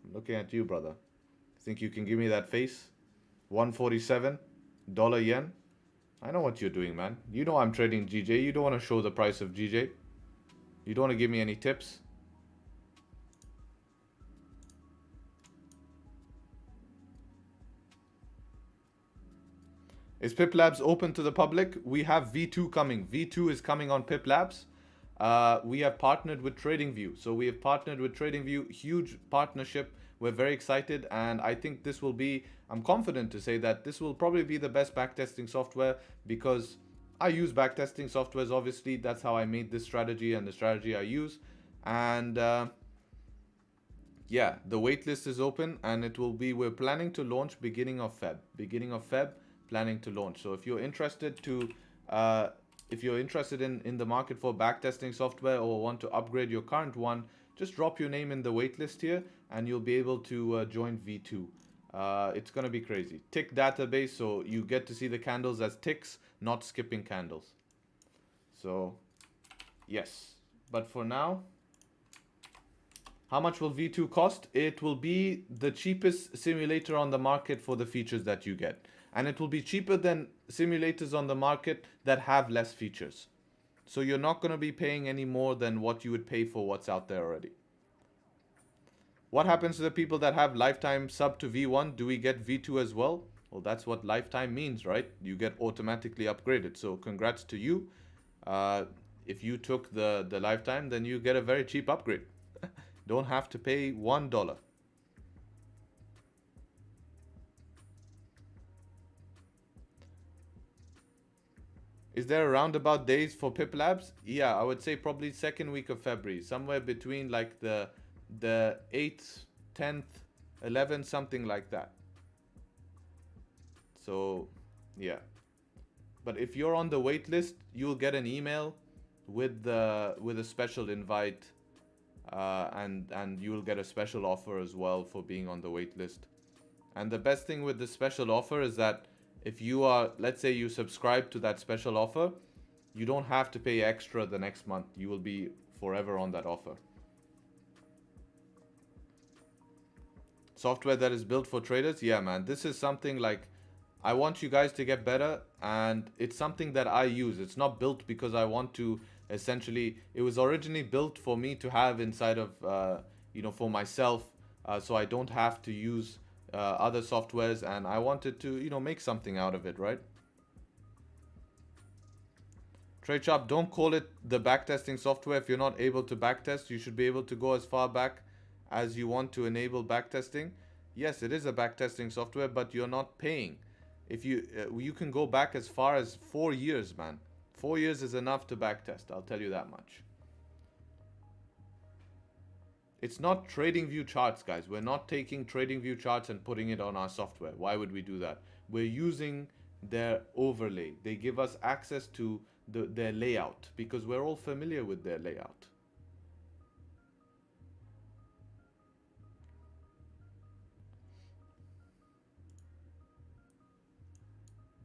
I'm looking at you, brother. Think you can give me that face? 147 dollar yen. I know what you're doing, man. You know I'm trading GJ. You don't want to show the price of GJ. You don't want to give me any tips. Is Pip Labs open to the public? We have V2 coming. V2 is coming on Pip Labs. We have partnered with Tradingview. So we have partnered with Tradingview. Huge partnership. We're very excited. And I think this will be, I'm confident to say that this will probably be the best backtesting software because I use backtesting softwares. Obviously, that's how I made this strategy and the strategy I use. And yeah, the waitlist is open and it will be, we're planning to launch beginning of Feb. Planning to launch. So if you're interested in the market for backtesting software or want to upgrade your current one, just drop your name in the waitlist here and you'll be able to join V2. It's going to be crazy. Tick database, so you get to see the candles as ticks, not skipping candles. So yes, but for now, how much will V2 cost? It will be the cheapest simulator on the market for the features that you get. And it will be cheaper than simulators on the market that have less features. So you're not going to be paying any more than what you would pay for what's out there already. What happens to the people that have lifetime sub to V1? Do we get V2 as well? Well, that's what lifetime means, right? You get automatically upgraded. So congrats to you. If you took the lifetime, then you get a very cheap upgrade. Don't have to pay $1. Is there a roundabout days for Pip Labs? Yeah, I would say probably second week of February. Somewhere between like the 8th, 10th, 11th, something like that. So, yeah. But if you're on the wait list, you'll get an email with a special invite. And you'll get a special offer as well for being on the wait list. And the best thing with this special offer is that if you are, let's say you subscribe to that special offer, you don't have to pay extra the next month. You will be forever on that offer. Software that is built for traders, yeah man, this is something like, I want you guys to get better, and it's something that I use. It's not built because I want to, essentially, it was originally built for me to have inside of, you know, for myself, so I don't have to use other softwares, and I wanted to, you know, make something out of it, right? Tradesharpe, don't call it the backtesting software. If you're not able to backtest, you should be able to go as far back as you want to enable backtesting. Yes, it is a backtesting software, but you're not paying. If you can go back as far as 4 years, man. 4 years is enough to backtest, I'll tell you that much. It's not Tradingview charts, guys. We're not taking Tradingview charts and putting it on our software. Why would we do that? We're using their overlay. They give us access to their layout because we're all familiar with their layout.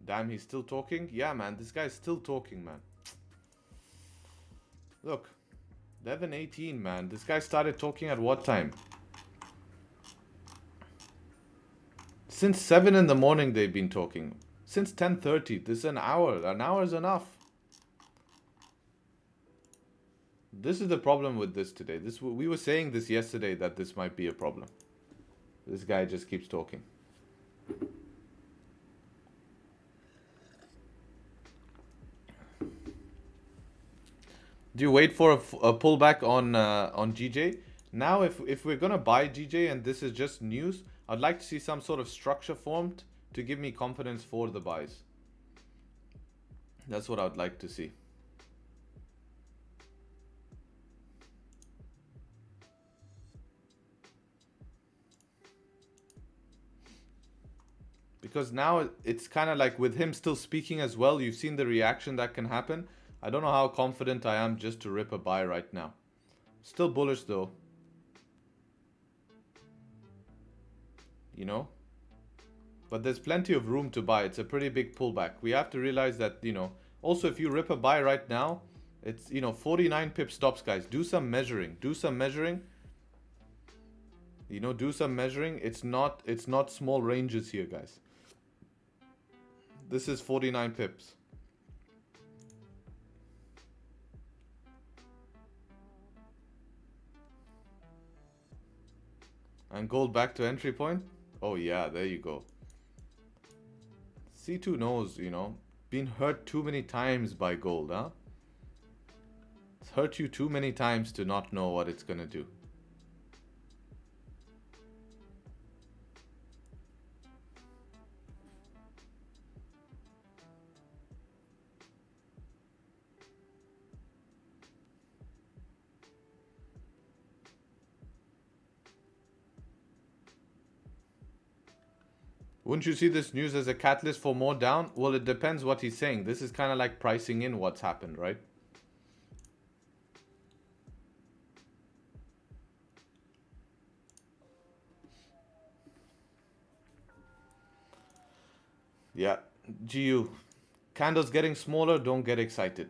Damn, he's still talking? Yeah, man, this guy's still talking, man. Look, 11:18, man. This guy started talking at what time? Since 7 in the morning they've been talking. Since 10:30. This is an hour. An hour is enough. This is the problem with this today. We were saying this yesterday that this might be a problem. This guy just keeps talking. Do you wait for a pullback on GJ? Now, if we're gonna buy GJ and this is just news, I'd like to see some sort of structure formed to give me confidence for the buys. That's what I'd like to see. Because now it's kind of like with him still speaking as well, you've seen the reaction that can happen. I don't know how confident I am just to rip a buy right now. Still bullish though. You know? But there's plenty of room to buy. It's a pretty big pullback. We have to realize that, you know, also if you rip a buy right now, it's, you know, 49 pip stops, guys. Do some measuring. Do some measuring. You know, do some measuring. It's not small ranges here, guys. This is 49 pips. And gold back to entry point. Oh yeah, there you go. C2 knows, you know, been hurt too many times by gold, huh? It's hurt you too many times to not know what it's gonna do. Wouldn't you see this news as a catalyst for more down? Well, it depends what he's saying. This is kind of like pricing in what's happened, right? Yeah, GU. Candles getting smaller, don't get excited.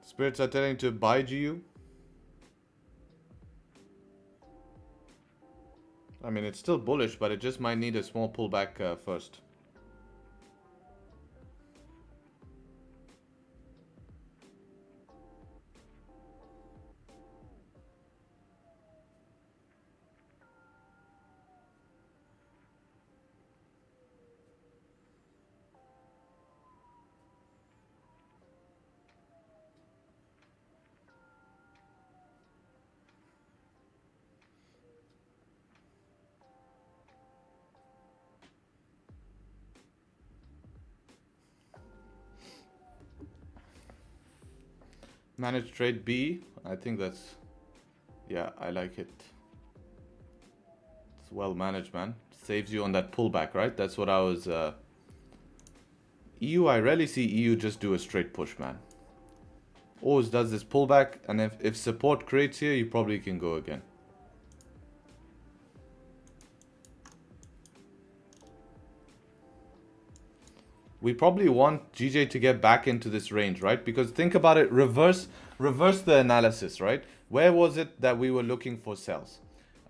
Spirits are telling to buy GU. I mean, it's still bullish, but it just might need a small pullback first. Manage trade B. I think that's, yeah, I like it. It's well managed, man. Saves you on that pullback, right? That's what I was EU, I rarely see EU just do a straight push, man. Always does this pullback, and if support creates here, you probably can go again. We probably want GJ to get back into this range, right? Because think about it, reverse the analysis, right? Where was it that we were looking for sells?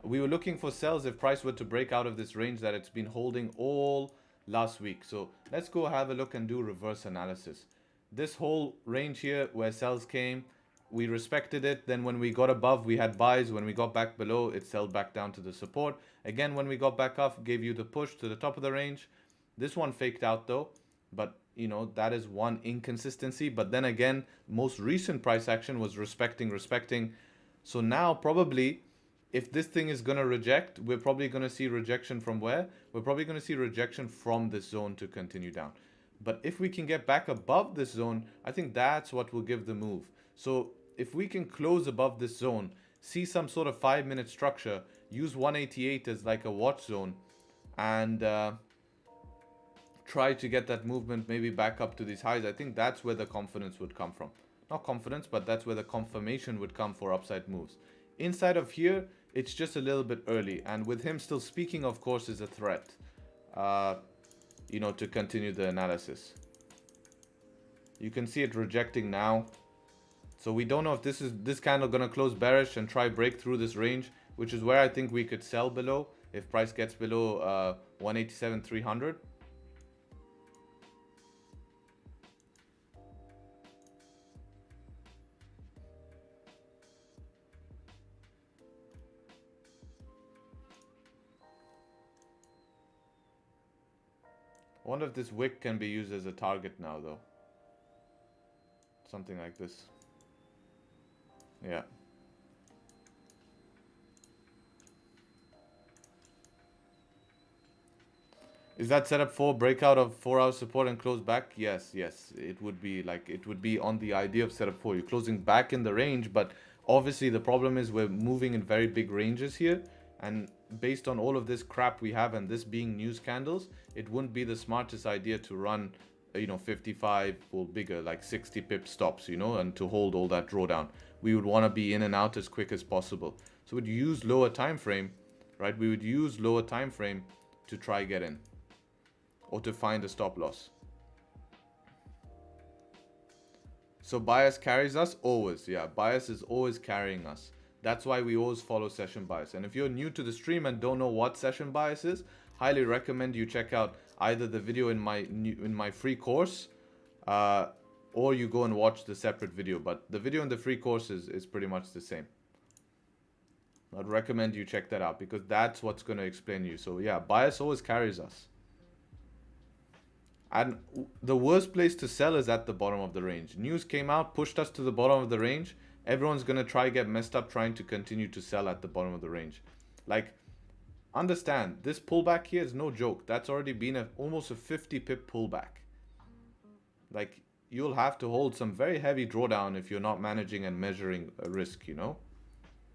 We were looking for sells if price were to break out of this range that it's been holding all last week. So let's go have a look and do reverse analysis. This whole range here where sells came, we respected it. Then when we got above, we had buys. When we got back below, it sold back down to the support. Again, when we got back up, gave you the push to the top of the range. This one faked out though, but you know, that is one inconsistency. But then again, most recent price action was respecting. So now probably, if this thing is going to reject, we're probably going to see rejection from where? We're probably going to see rejection from this zone to continue down. But if we can get back above this zone, I think that's what will give the move. So if we can close above this zone, see some sort of 5-minute structure, use 188 as like a watch zone, and try to get that movement maybe back up to these highs, I think that's where the confidence would come from. Not confidence, but that's where the confirmation would come for upside moves. Inside of here, it's just a little bit early. And with him still speaking, of course, is a threat, you know, to continue the analysis. You can see it rejecting now. So we don't know if this candle going to close bearish and try break through this range, which is where I think we could sell below if price gets below 187,300. I wonder if this wick can be used as a target now, though. Something like this. Yeah. Is that set up for breakout of 4-hour support and close back? Yes. It would be like, it would be on the idea of setup 4. You're closing back in the range, but obviously the problem is we're moving in very big ranges here. And based on all of this crap we have and this being news candles, it wouldn't be the smartest idea to run, you know, 55 or bigger, like 60 pip stops, you know, and to hold all that drawdown. We would want to be in and out as quick as possible. So we'd use lower time frame, right? We would use lower time frame to try get in or to find a stop loss. So bias carries us always. Yeah, bias is always carrying us. That's why we always follow session bias. And if you're new to the stream and don't know what session bias is, highly recommend you check out either the video in my free course, or you go and watch the separate video. But the video in the free course is pretty much the same. I'd recommend you check that out because that's what's going to explain you. So yeah, bias always carries us. And the worst place to sell is at the bottom of the range. News came out, pushed us to the bottom of the range. Everyone's going to try get messed up trying to continue to sell at the bottom of the range. Like, understand, this pullback here is no joke. That's already been almost a 50 pip pullback. Like, you'll have to hold some very heavy drawdown if you're not managing and measuring a risk, you know.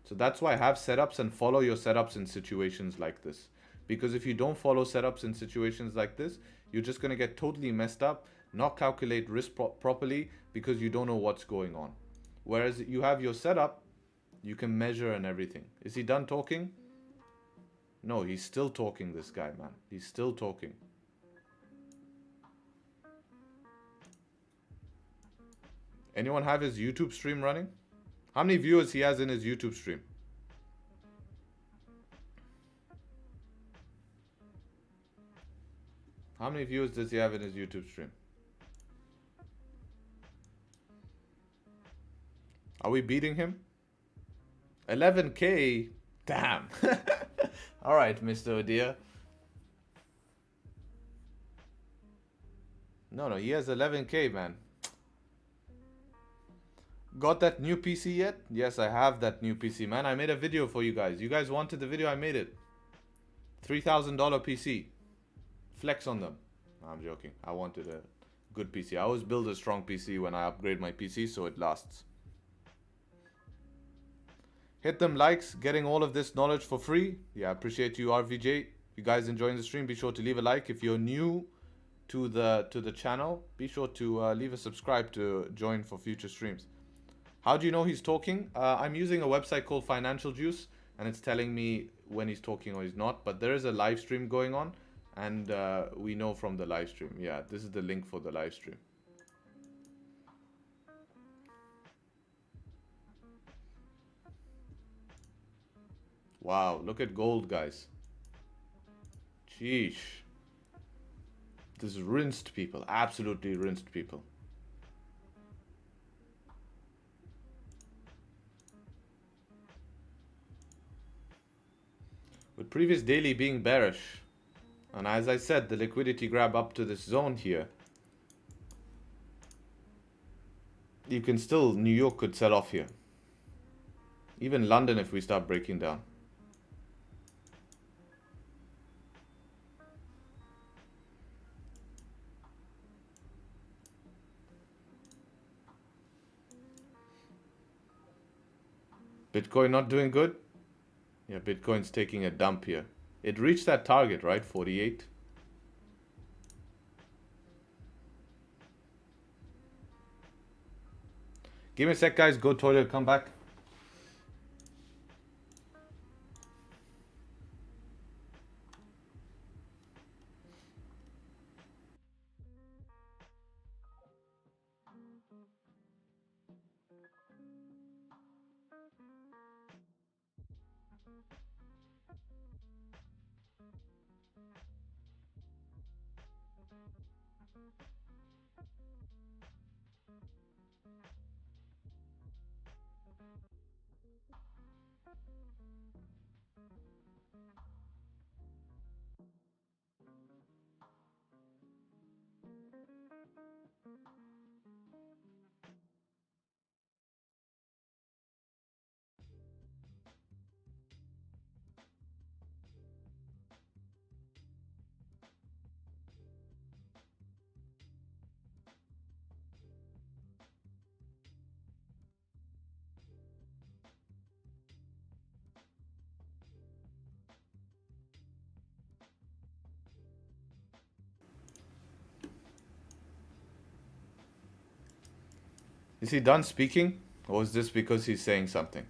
So that's why have setups and follow your setups in situations like this. Because if you don't follow setups in situations like this, you're just going to get totally messed up, not calculate risk properly because you don't know what's going on. Whereas you have your setup, you can measure and everything. Is he done talking? No, he's still talking, this guy, man. He's still talking. Anyone have his YouTube stream running? How many viewers he has in his YouTube stream? How many viewers does he have in his YouTube stream? Are we beating him? 11K? Damn. All right, Mr. Odia. No, he has 11K, man. Got that new PC yet? Yes, I have that new PC, man. I made a video for you guys. You guys wanted the video, I made it. $3,000 PC. Flex on them. No, I'm joking. I wanted a good PC. I always build a strong PC when I upgrade my PC so it lasts. Hit them likes, getting all of this knowledge for free. Yeah, I appreciate you, RVJ. You guys enjoying the stream, be sure to leave a like. If you're new to the channel, be sure to leave a subscribe to join for future streams. How do you know he's talking? I'm using a website called Financial Juice, and it's telling me when he's talking or he's not. But there is a live stream going on, and we know from the live stream. Yeah, this is the link for the live stream. Wow, look at gold, guys. Sheesh. This is rinsed people. Absolutely rinsed people. With previous daily being bearish. And as I said, the liquidity grab up to this zone here. You can still, New York could sell off here. Even London if we start breaking down. Bitcoin not doing good? Yeah, Bitcoin's taking a dump here. It reached that target, right? 48. Give me a sec, guys. Go toilet, come back. Is he done speaking? Or is this because he's saying something?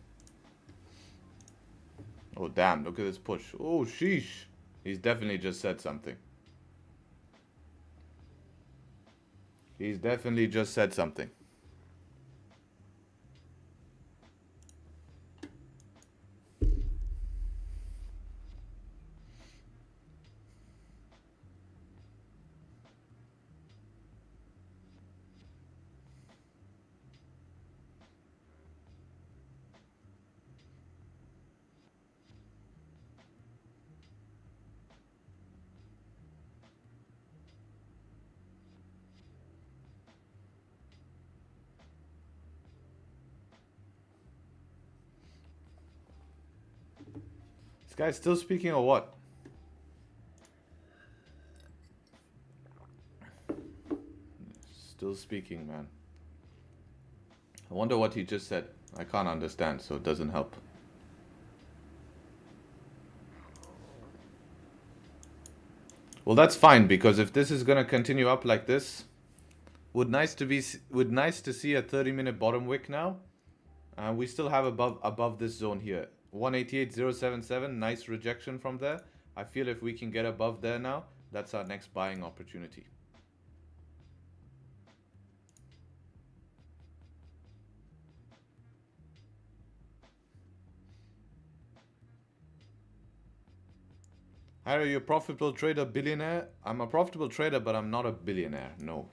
Oh, damn. Look at this push. Oh, sheesh. He's definitely just said something. He's definitely just said something. This guy's still speaking or what? Still speaking, man. I wonder what he just said. I can't understand, so it doesn't help. Well, that's fine, because if this is gonna continue up like this, would nice to see a 30-minute bottom wick now. We still have above this zone here. 188.077, nice rejection from there. I feel if we can get above there now, that's our next buying opportunity. Harry, you're a profitable trader, billionaire? I'm a profitable trader, but I'm not a billionaire, no.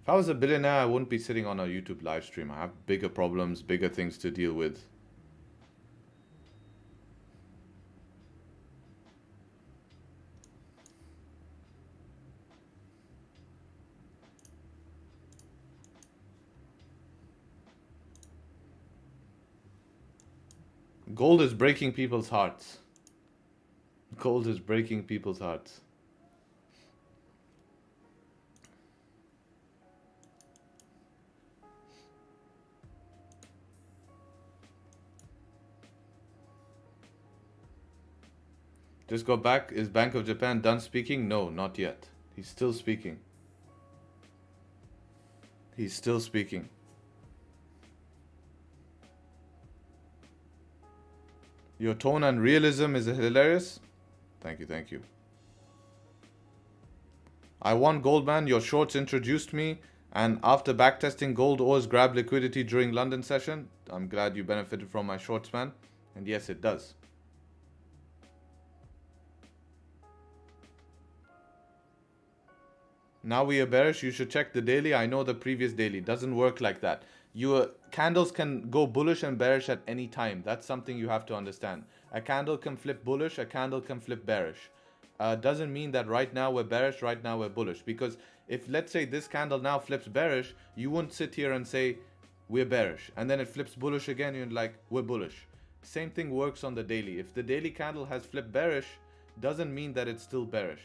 If I was a billionaire, I wouldn't be sitting on a YouTube live stream. I have bigger problems, bigger things to deal with. Gold is breaking people's hearts. Gold is breaking people's hearts. Just go back. Is Bank of Japan done speaking? No, not yet. He's still speaking. He's still speaking. Your tone and realism is hilarious. Thank you, thank you. I won gold, man. Your shorts introduced me. And after backtesting, gold always grabbed liquidity during London session. I'm glad you benefited from my shorts, man. And yes, it does. Now we are bearish. You should check the daily. I know the previous daily. Doesn't work like that. Your candles can go bullish and bearish at any time. That's something you have to understand. A candle can flip bullish. A candle can flip bearish. Doesn't mean that right now we're bearish, right now we're bullish. Because if, let's say, this candle now flips bearish, you wouldn't sit here and say, we're bearish. And then it flips bullish again, you're like, we're bullish. Same thing works on the daily. If the daily candle has flipped bearish, doesn't mean that it's still bearish.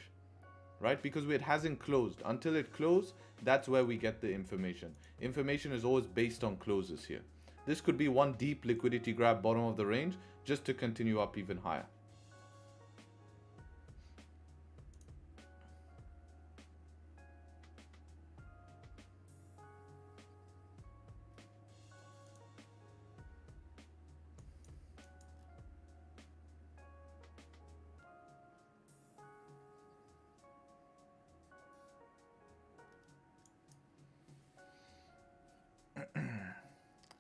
Right? Because it hasn't closed. Until it closed, that's where we get the information. Information is always based on closes here. This could be one deep liquidity grab bottom of the range, just to continue up even higher.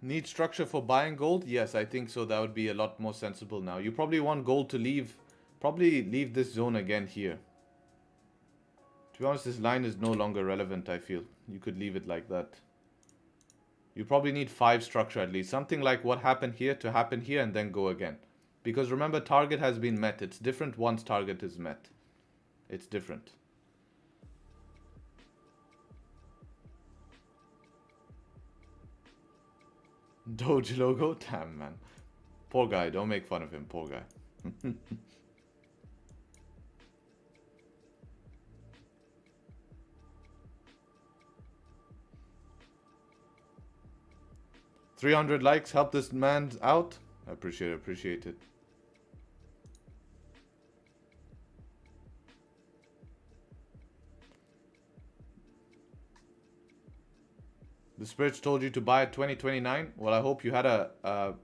Need structure for buying gold? Yes, I think so. That would be a lot more sensible now. You probably want gold to leave this zone again here. To be honest, this line is no longer relevant, I feel. You could leave it like that. You probably need 5 structure at least. Something like what happened here to happen here and then go again. Because remember, target has been met. It's different once target is met. It's different. Doge logo? Damn, man. Poor guy. Don't make fun of him. Poor guy. $300 likes. Help this man out. I appreciate it. The spirits told you to buy at 2029. Well, I hope you had a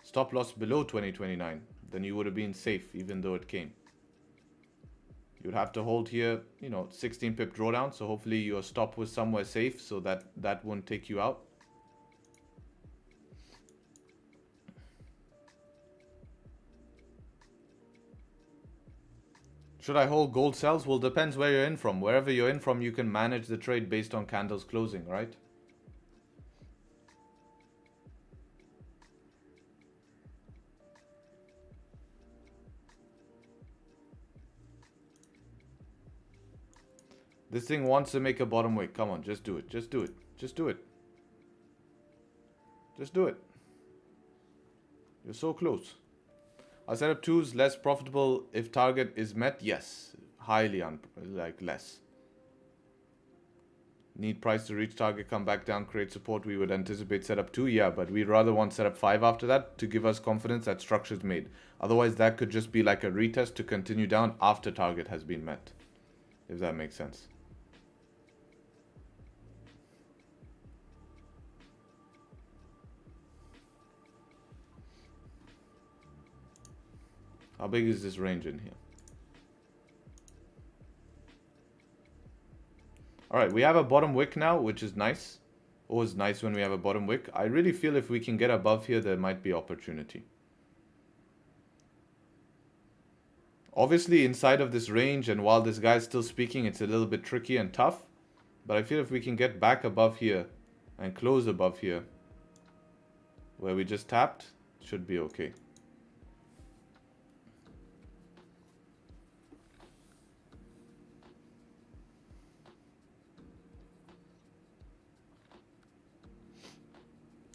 stop loss below 2029. Then you would have been safe, even though it came. You'd have to hold here, 16 pip drawdown. So hopefully your stop was somewhere safe, so that won't take you out. Should I hold gold sells? Well, depends where you're in from. Wherever you're in from, you can manage the trade based on candles closing, right? This thing wants to make a bottom wick. Come on, just do it. Just do it. Just do it. Just do it. You're so close. Our setup 2 is less profitable if target is met. Yes. Highly less. Need price to reach target, come back down, create support. We would anticipate setup 2. Yeah, but we'd rather want setup 5 after that to give us confidence that structure is made. Otherwise, that could just be like a retest to continue down after target has been met. If that makes sense. How big is this range in here? Alright, we have a bottom wick now, which is nice. Always nice when we have a bottom wick. I really feel if we can get above here, there might be opportunity. Obviously, inside of this range, and while this guy's still speaking, it's a little bit tricky and tough. But I feel if we can get back above here and close above here, where we just tapped, should be okay.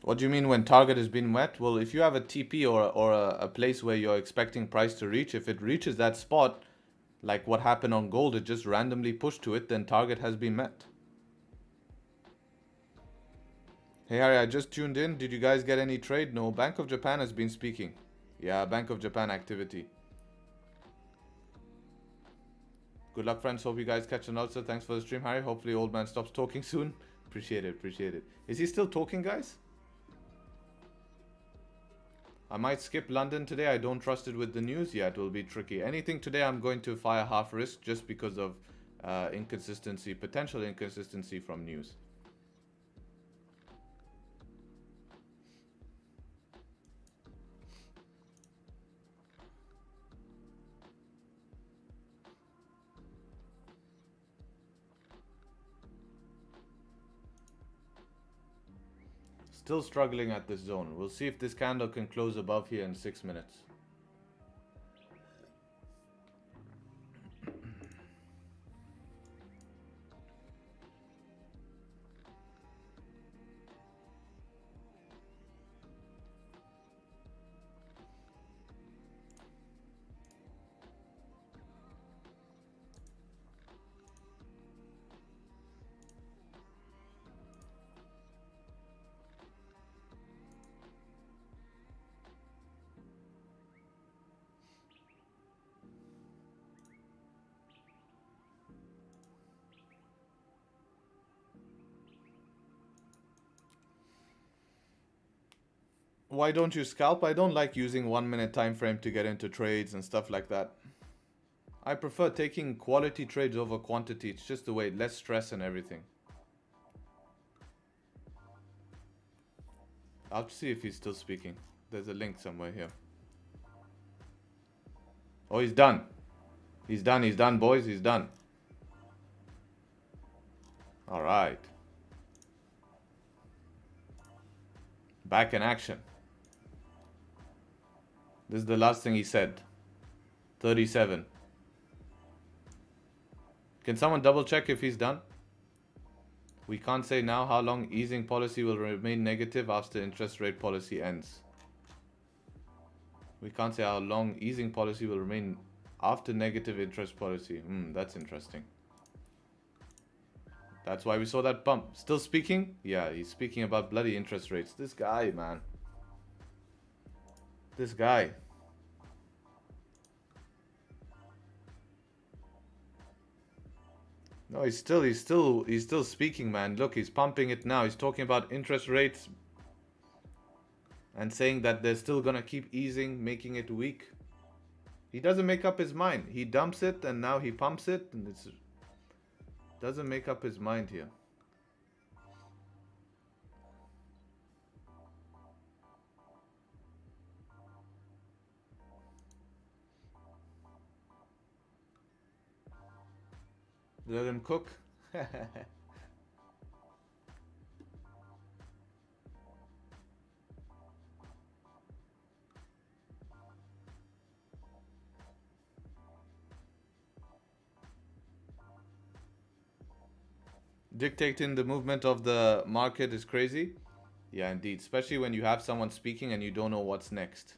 What do you mean when target has been met? Well, if you have a TP or a place where you're expecting price to reach, if it reaches that spot, like what happened on gold, it just randomly pushed to it, then target has been met. Hey Harry, I just tuned in. Did you guys get any trade? No, Bank of Japan has been speaking. Yeah, Bank of Japan activity. Good luck, friends. Hope you guys catch an ulcer. Thanks for the stream, Harry. Hopefully old man stops talking soon. Appreciate it, appreciate it. Is he still talking, guys? I might skip London today. I don't trust it with the news. Yeah, it will be tricky. Anything today I'm going to fire half risk just because of inconsistency, potential inconsistency from news. Still struggling at this zone. We'll see if this candle can close above here in 6 minutes. Why don't you scalp? I don't like using 1 minute time frame to get into trades and stuff like that. I prefer taking quality trades over quantity. It's just the way, less stress and everything. I'll see if he's still speaking. There's a link somewhere here. Oh, he's done. He's done, boys. He's done. All right. Back in action. This is the last thing he said. 37. Can someone double check if he's done? We can't say now how long easing policy will remain negative after interest rate policy ends. We can't say how long easing policy will remain after negative interest policy. That's interesting. That's why we saw that bump. Still speaking? Yeah, he's speaking about bloody interest rates. This guy, man. This guy. No, he's still speaking, man. Look, he's pumping it now. He's talking about interest rates and saying that they're still gonna keep easing, making it weak. He doesn't make up his mind. He dumps it and now he pumps it, and it's doesn't make up his mind here. Let him cook. Dictating the movement of the market is crazy. Yeah, indeed. Especially when you have someone speaking and you don't know what's next.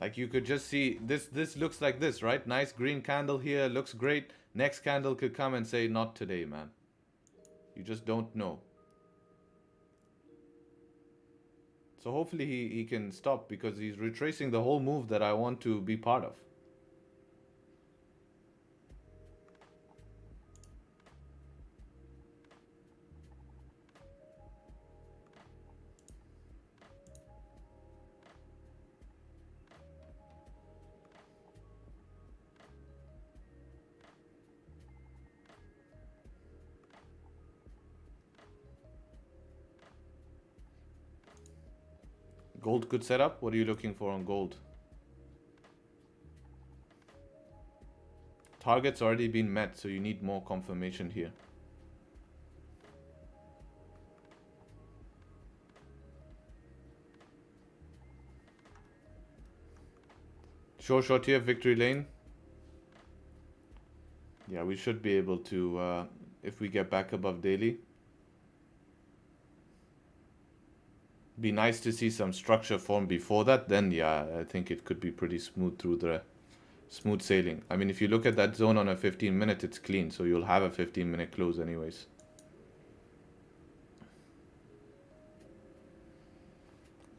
Like you could just see this looks like this, right? Nice green candle here, looks great. Next candle could come and say, not today, man. You just don't know. So hopefully he can stop, because he's retracing the whole move that I want to be part of. Gold good setup. What are you looking for on gold? Target's already been met, so you need more confirmation here. Short here, victory lane. Yeah, we should be able to, if we get back above daily. Be nice to see some structure form before that. Then, yeah, I think it could be pretty smooth through the smooth sailing. I mean, if you look at that zone on a 15-minute, it's clean. So you'll have a 15-minute close anyways.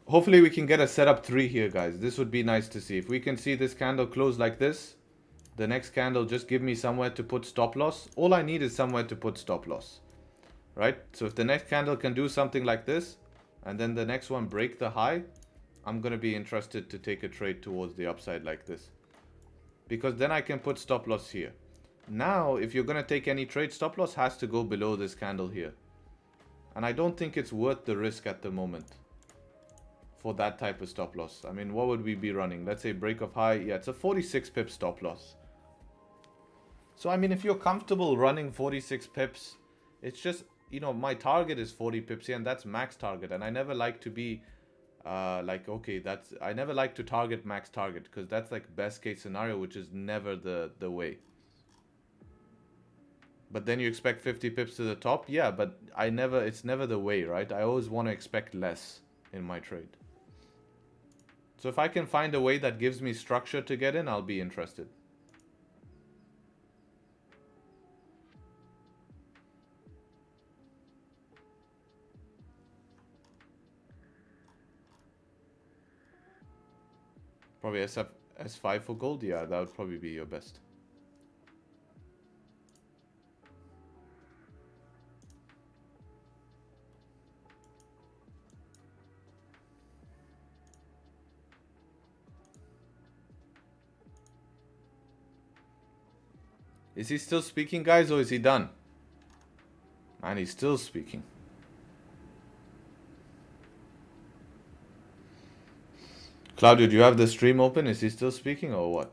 Hopefully we can get a setup 3 here, guys. This would be nice to see. If we can see this candle close like this, the next candle just give me somewhere to put stop loss. All I need is somewhere to put stop loss, right? So if the next candle can do something like this, and then the next one break the high, I'm going to be interested to take a trade towards the upside like this. Because then I can put stop loss here. Now, if you're going to take any trade, stop loss has to go below this candle here. And I don't think it's worth the risk at the moment for that type of stop loss. I mean, what would we be running? Let's say break of high. Yeah, it's a 46 pip stop loss. So, I mean, if you're comfortable running 46 pips, it's just, you know, my target is 40 pips here, and that's max target. And I never like to be like, okay, I never like to target max target, because that's like best case scenario, which is never the way. But then you expect 50 pips to the top. Yeah, but it's never the way, right? I always want to expect less in my trade. So if I can find a way that gives me structure to get in, I'll be interested. Probably S5 for gold. Yeah, that would probably be your best. Is he still speaking, guys, or is he done? Man, he's still speaking. Claudio, do you have the stream open? Is he still speaking or what?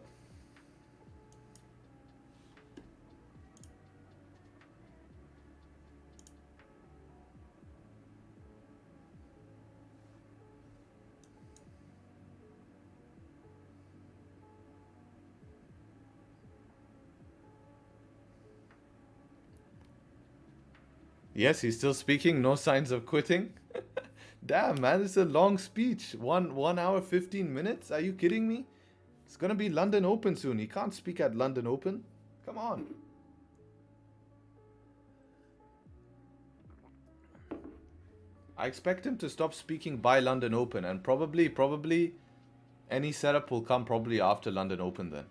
Yes, he's still speaking. No signs of quitting. Damn, man, it's a long speech. 1 hour, 15 minutes? Are you kidding me? It's gonna be London Open soon. He can't speak at London Open. Come on. I expect him to stop speaking by London Open, and probably any setup will come probably after London Open then.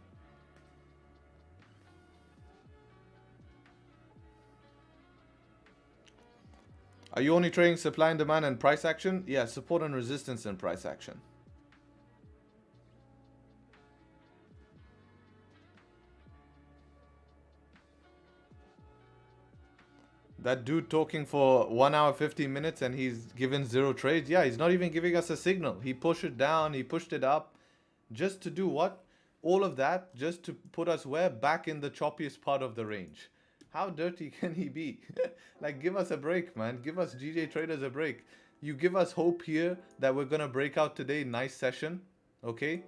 Are you only trading supply and demand and price action? Yeah, support and resistance and price action. That dude talking for 1 hour 15 minutes and he's given 0 trades. Yeah, he's not even giving us a signal. He pushed it down, he pushed it up. Just to do what? All of that just to put us where? Back in the choppiest part of the range. How dirty can he be? Like, give us a break, man. Give us GJ traders a break. You give us hope here that we're going to break out today. Nice session. Okay?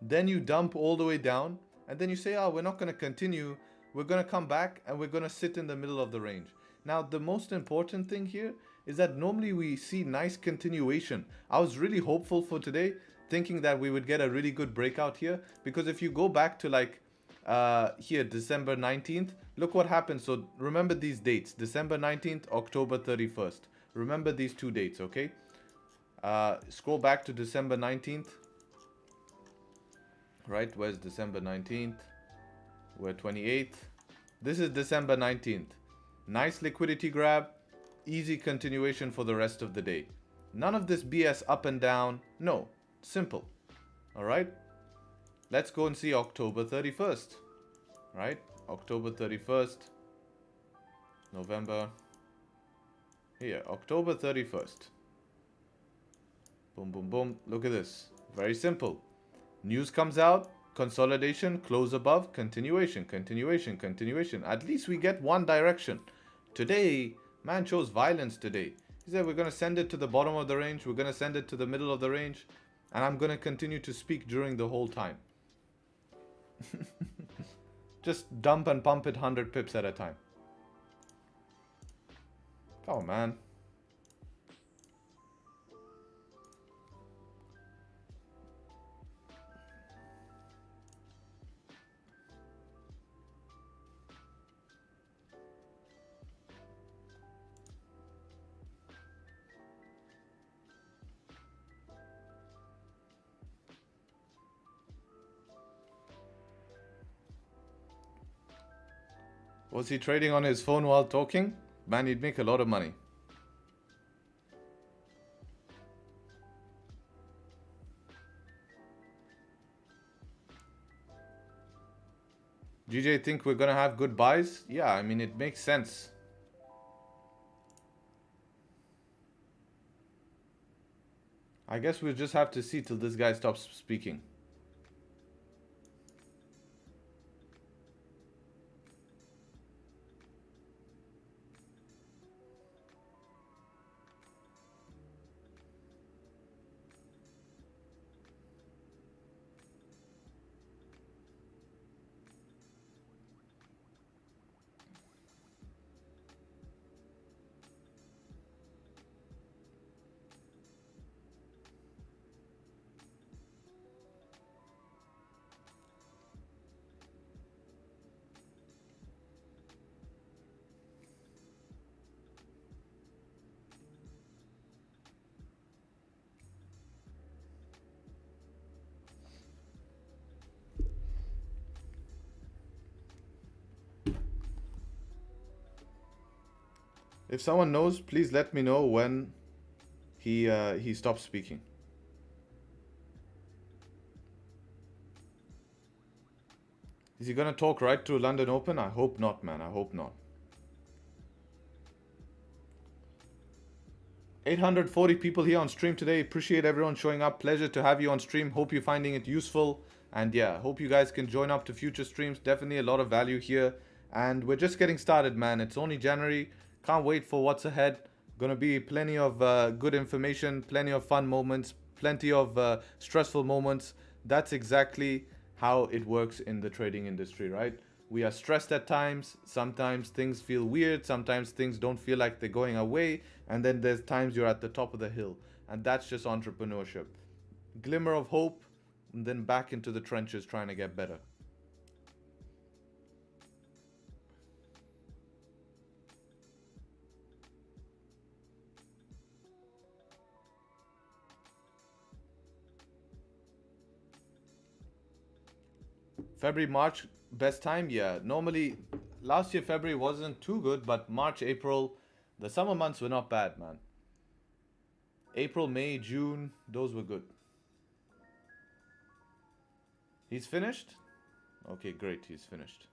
Then you dump all the way down. And then you say, oh, we're not going to continue. We're going to come back and we're going to sit in the middle of the range. Now, the most important thing here is that normally we see nice continuation. I was really hopeful for today, thinking that we would get a really good breakout here. Because if you go back to like here, December 19th, look what happened. So remember these dates, December 19th, October 31st. Remember these 2 dates, okay? Scroll back to December 19th. Right, where's December 19th? We're 28th. This is December 19th. Nice liquidity grab, easy continuation for the rest of the day. None of this BS up and down. No, simple. All right. Let's go and see October 31st. Right? October 31st. November. Here, October 31st. Boom, boom, boom. Look at this. Very simple. News comes out. Consolidation, close above, continuation, continuation, continuation. At least we get one direction. Today, man chose violence today. He said we're going to send it to the bottom of the range. We're going to send it to the middle of the range. And I'm going to continue to speak during the whole time. Just dump and pump it 100 pips at a time. Come on, man. Was he trading on his phone while talking? Man, he'd make a lot of money. GJ, think we're gonna have good buys? Yeah, I mean, it makes sense. I guess we'll just have to see till this guy stops speaking. If someone knows, please let me know when he stops speaking. Is he gonna talk right through London Open? I hope not, man. I hope not. 840 people here on stream today. Appreciate everyone showing up. Pleasure to have you on stream. Hope you're finding it useful. And yeah, hope you guys can join up to future streams. Definitely a lot of value here. And we're just getting started, man. It's only January. Can't wait for what's ahead. Gonna be plenty of good information, plenty of fun moments, plenty of stressful moments. That's exactly how it works in the trading industry, right? We are stressed at times. Sometimes things feel weird. Sometimes things don't feel like they're going our way. And then there's times you're at the top of the hill. And that's just entrepreneurship. Glimmer of hope, and then back into the trenches trying to get better. February, March, best time? Yeah, normally last year February wasn't too good, but March, April, the summer months were not bad, man. April, May, June, those were good. He's finished? Okay, great, he's finished.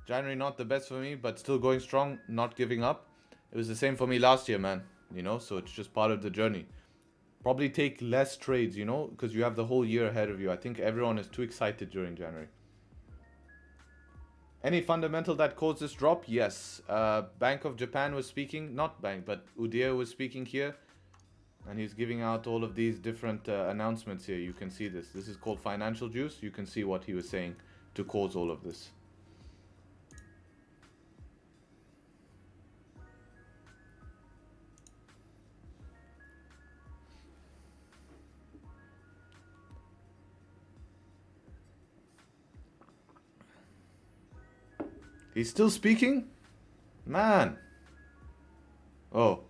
January not the best for me, but still going strong, not giving up. It was the same for me last year, man. You know, so it's just part of the journey. Probably take less trades, you know, because you have the whole year ahead of you. I think everyone is too excited during January. Any fundamental that caused this drop? Yes. Bank of Japan was speaking, not bank, but Udia was speaking here. And he's giving out all of these different announcements here. You can see this. This is called financial juice. You can see what he was saying to cause all of this. He's still speaking? Man. Oh.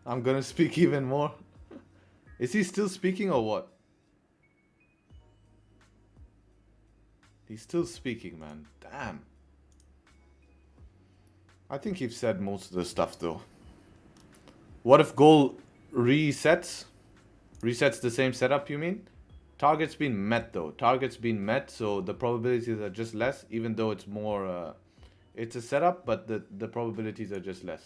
I'm gonna speak even more. Is he still speaking or what? He's still speaking, man. Damn. I think you've said most of the stuff though. What if goal resets? Resets the same setup, you mean? Target's been met though. Target's been met, so the probabilities are just less, even though it's more, it's a setup, but the probabilities are just less.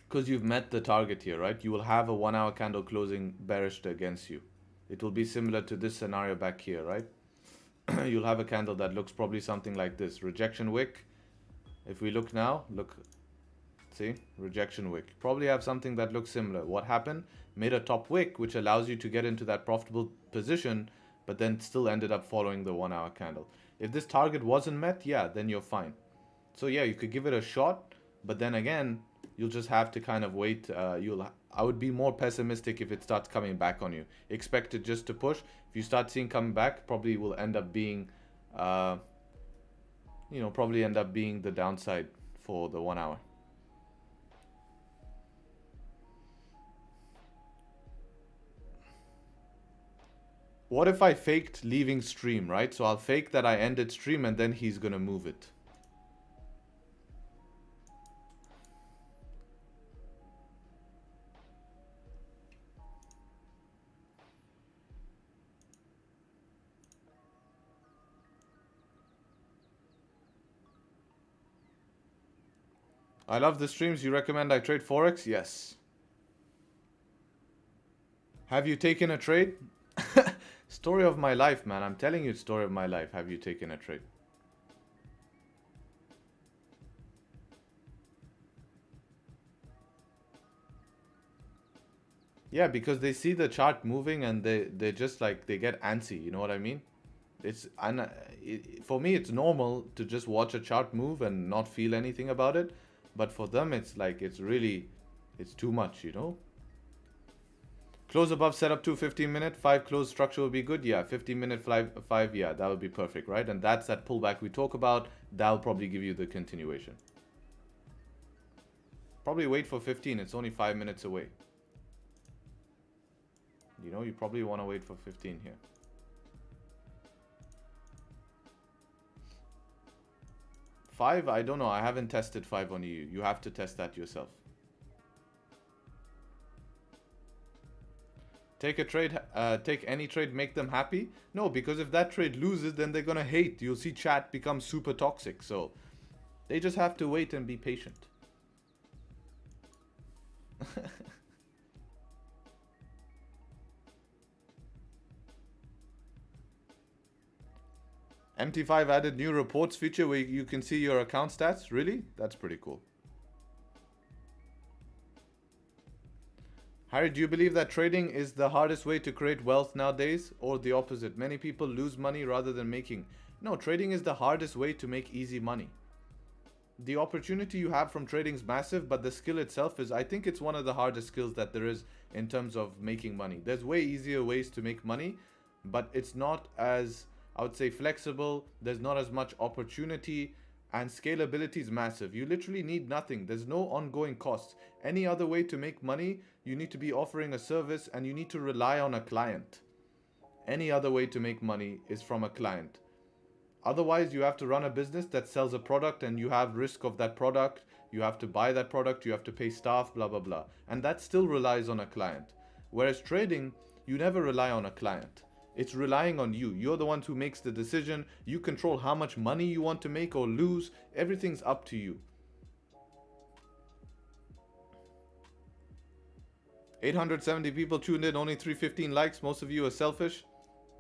Because you've met the target here, right? You will have a 1 hour candle closing bearish against you. It will be similar to this scenario back here, right? You'll have a candle that looks probably something like this. Rejection wick. If we look now, look. See, rejection wick. Probably have something that looks similar. What happened? Made a top wick, which allows you to get into that profitable position, but then still ended up following the 1 hour candle. If this target wasn't met, yeah, then you're fine. So yeah, you could give it a shot, but then again, you'll just have to kind of wait. I would be more pessimistic if it starts coming back on you. Expect it just to push. If you start seeing coming back, probably will end up being, probably end up being the downside for the 1 hour. What if I faked leaving stream, right? So I'll fake that I ended stream and then he's gonna move it. I love the streams. You recommend I trade Forex? Yes. Have you taken a trade? Story of my life, man. I'm telling you, story of my life. Have you taken a trade? Yeah, because they see the chart moving and they just like, they get antsy. You know what I mean? For me, it's normal to just watch a chart move and not feel anything about it. But for them, it's like, it's too much, you know? Close above setup 2, 15-minute, 5 close structure will be good. Yeah, 15-minute, 5, yeah, that would be perfect, right? And that's that pullback we talk about. That'll probably give you the continuation. Probably wait for 15. It's only 5 minutes away. You know, you probably want to wait for 15 here. Five, I don't know. I haven't tested 5 on you. You have to test that yourself. Take a trade, take any trade, make them happy? No, because if that trade loses, then they're gonna hate. You'll see chat become super toxic. So they just have to wait and be patient. MT5 added new reports feature where you can see your account stats. Really? That's pretty cool. Harry, do you believe that trading is the hardest way to create wealth nowadays, or the opposite? Many people lose money rather than making. No, trading is the hardest way to make easy money. The opportunity you have from trading is massive, but the skill itself is, I think it's one of the hardest skills that there is in terms of making money. There's way easier ways to make money, but it's not as, I would say, flexible. There's not as much opportunity. And scalability is massive. You literally need nothing. There's no ongoing costs. Any other way to make money, you need to be offering a service and you need to rely on a client. Any other way to make money is from a client. Otherwise, you have to run a business that sells a product and you have risk of that product. You have to buy that product. You have to pay staff, blah, blah, blah. And that still relies on a client. Whereas trading, you never rely on a client. It's relying on you. You're the one who makes the decision. You control how much money you want to make or lose. Everything's up to you. 870 people tuned in, only 315 likes. Most of you are selfish.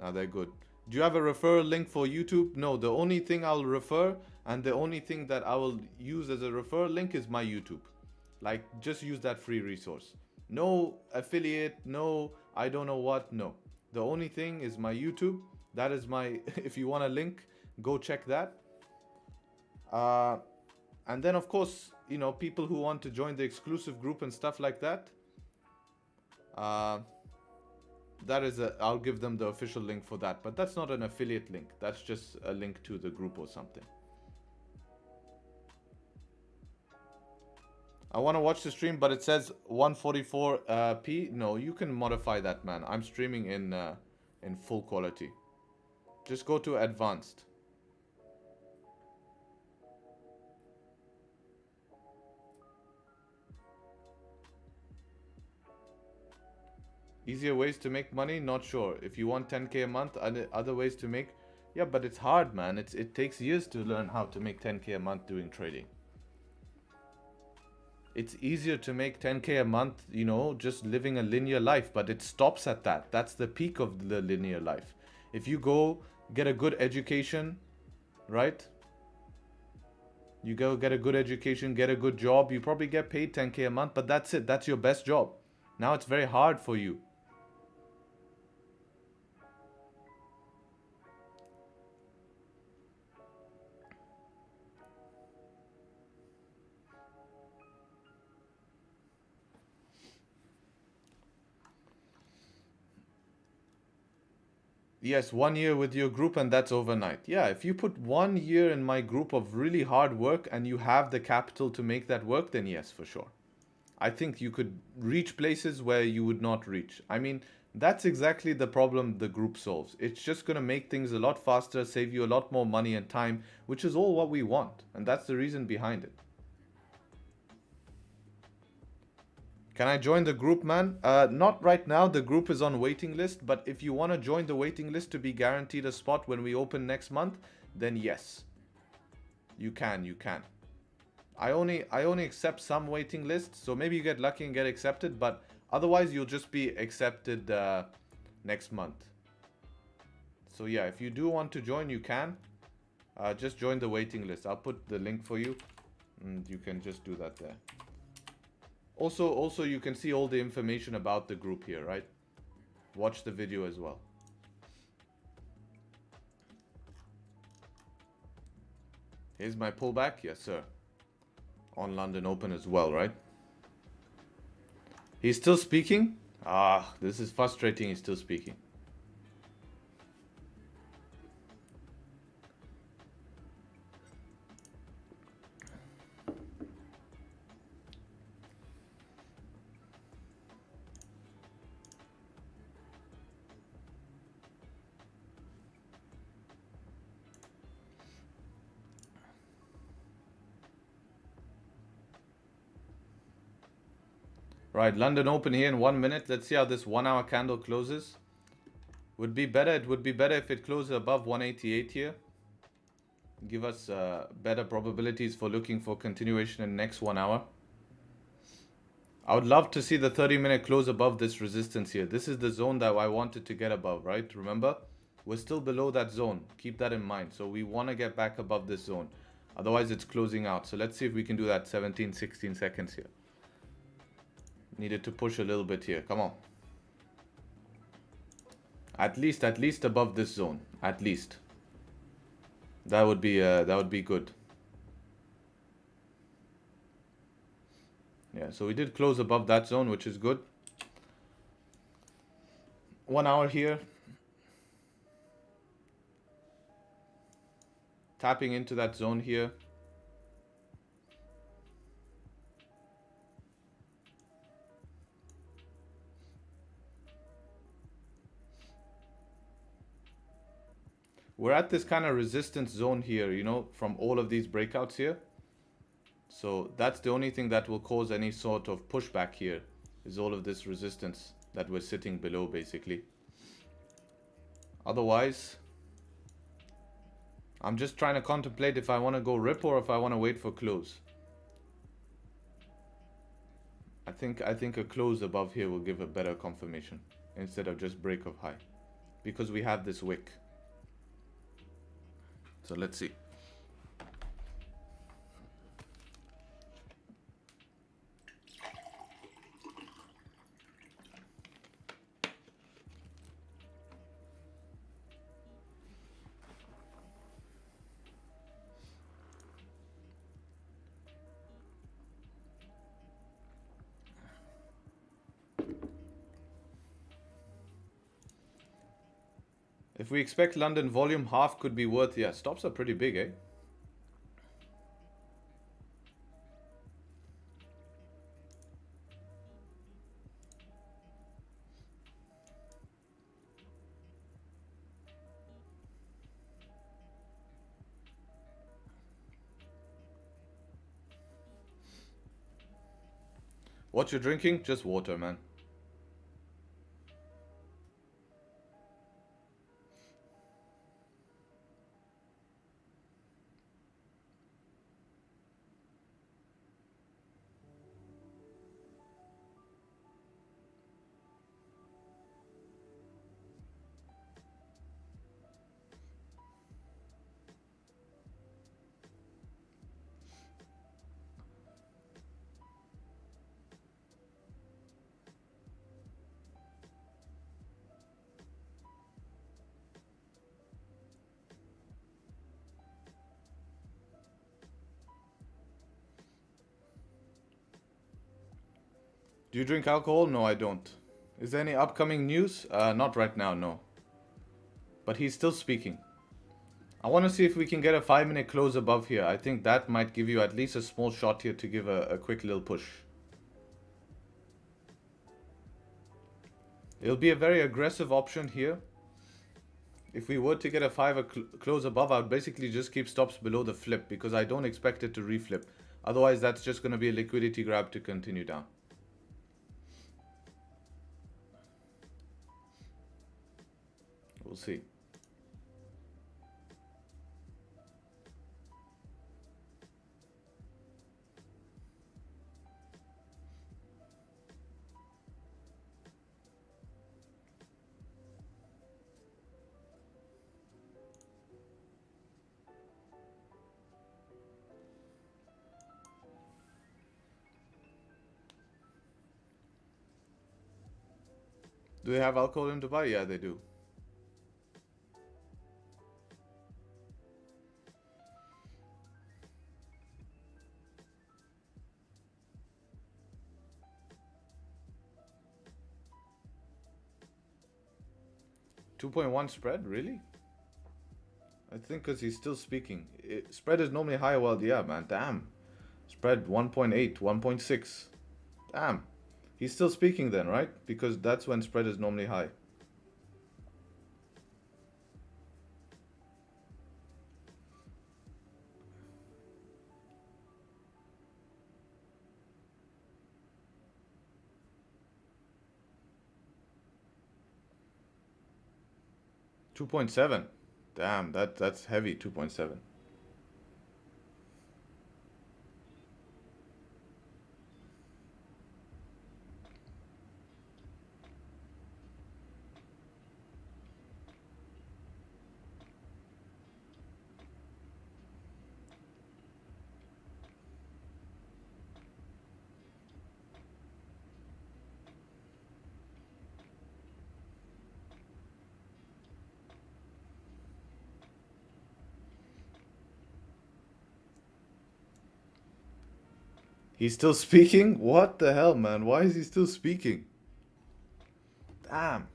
Now they're good. Do you have a referral link for YouTube? No, the only thing I'll refer and the only thing that I will use as a referral link is my YouTube. Like, just use that free resource. No affiliate, no, I don't know what, no. The only thing is my YouTube. That is my, if you want a link, go check that. And then of course, you know, people who want to join the exclusive group and stuff like that. That is I'll give them the official link for that. But that's not an affiliate link. That's just a link to the group or something. I want to watch the stream, but it says 144p. No, you can modify that, man. I'm streaming in full quality. Just go to advanced. Easier ways to make money? Not sure. If you want 10k a month, other ways to make... Yeah, but it's hard, man. It takes years to learn how to make 10k a month doing trading. It's easier to make 10k a month, you know, just living a linear life, but it stops at that. That's the peak of the linear life. If you go get a good education, right? You go get a good education, get a good job, you probably get paid 10k a month, but that's it. That's your best job. Now it's very hard for you. Yes, 1 year with your group and that's overnight. Yeah, if you put 1 year in my group of really hard work and you have the capital to make that work, then yes, for sure. I think you could reach places where you would not reach. I mean, That's exactly the problem the group solves. It's just going to make things a lot faster, save you a lot more money and time, which is all what we want. And that's the reason behind it. Can I join the group, man? Not right now. The group is on waiting list. But if you want to join the waiting list to be guaranteed a spot when we open next month, then yes. You can. I only accept some waiting lists. So maybe you get lucky and get accepted. But otherwise, you'll just be accepted next month. So yeah, if you do want to join, you can. Just join the waiting list. I'll put the link for you. And you can just do that there. Also, you can see all the information about the group here, right? Watch the video as well. Here's my pullback. Yes, sir. On London Open as well, right? He's still speaking? Ah, this is frustrating. He's still speaking. Right, London Open here in 1 minute. Let's see how this 1 hour candle closes. Would be better. It would be better if it closes above 188 here. Give us better probabilities for looking for continuation in next 1 hour. I would love to see the 30-minute close above this resistance here. This is the zone that I wanted to get above, right? Remember, we're still below that zone. Keep that in mind. So we want to get back above this zone. Otherwise, it's closing out. So let's see if we can do that 17, 16 seconds here. Needed to push a little bit here. Come on. At least above this zone. At least. That would be good. Yeah, so we did close above that zone, which is good. 1 hour here. Tapping into that zone here. We're at this kind of resistance zone here, you know, from all of these breakouts here. So that's the only thing that will cause any sort of pushback here, is all of this resistance that we're sitting below, basically. Otherwise, I'm just trying to contemplate if I want to go rip or if I want to wait for close. I think a close above here will give a better confirmation instead of just break of high, because we have this wick. So let's see. If we expect London volume, half could be worth, yeah, stops are pretty big, eh? What you're drinking? Just water, man. Do you drink alcohol? No, I don't. Is there any upcoming news? Not right now, no. But he's still speaking. I want to see if we can get a 5-minute close above here. I think that might give you at least a small shot here to give a quick little push. It'll be a very aggressive option here. If we were to get a 5 close above, I would basically just keep stops below the flip because I don't expect it to reflip. Otherwise, that's just going to be a liquidity grab to continue down. We'll see. Do they have alcohol in Dubai? Yeah, they do. $2.1 spread, really? I think because he's still speaking. Spread is normally higher. Well, yeah, man, damn. Spread 1.8, 1.6. Damn. He's still speaking then, right? Because that's when spread is normally high. $2.7. Damn, that's heavy, 2.7. He's still speaking? What the hell, man? Why is he still speaking? Damn.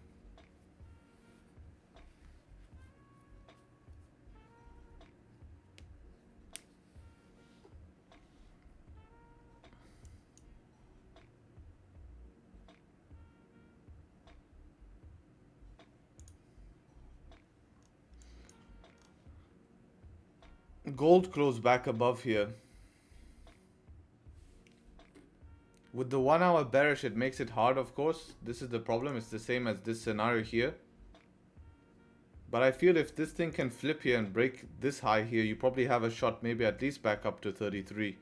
Gold closed back above here. With the 1 hour bearish, it makes it hard, of course. This is the problem. It's the same as this scenario here. But I feel if this thing can flip here and break this high here, you probably have a shot maybe at least back up to 33.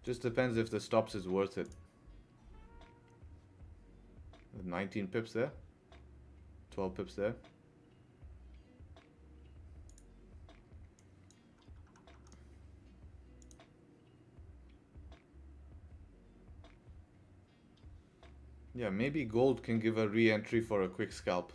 Just depends if the stops is worth it. 19 pips there. 12 pips there. Yeah, maybe gold can give a re-entry for a quick scalp.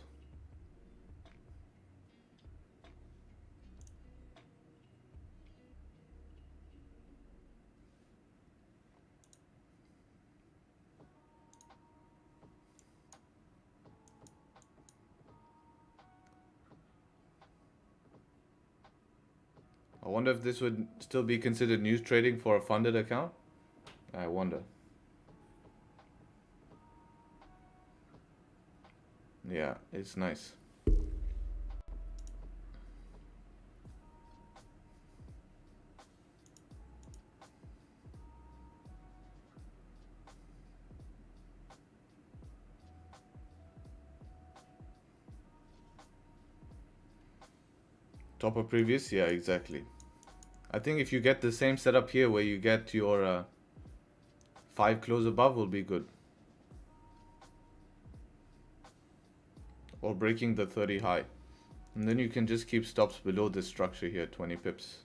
I wonder if this would still be considered news trading for a funded account. I wonder. Yeah, it's nice. Top of previous? Yeah, exactly. I think if you get the same setup here where you get your 5 close above will be good. Or breaking the 30 high. And then you can just keep stops below this structure here, 20 pips.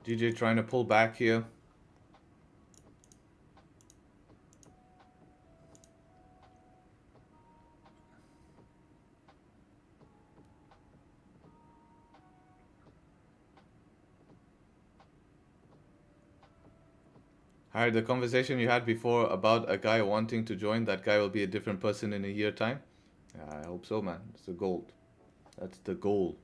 GJ trying to pull back here. Alright, the conversation you had before about a guy wanting to join, that guy will be a different person in a year time. Yeah, I hope so, man. It's the goal. That's the goal.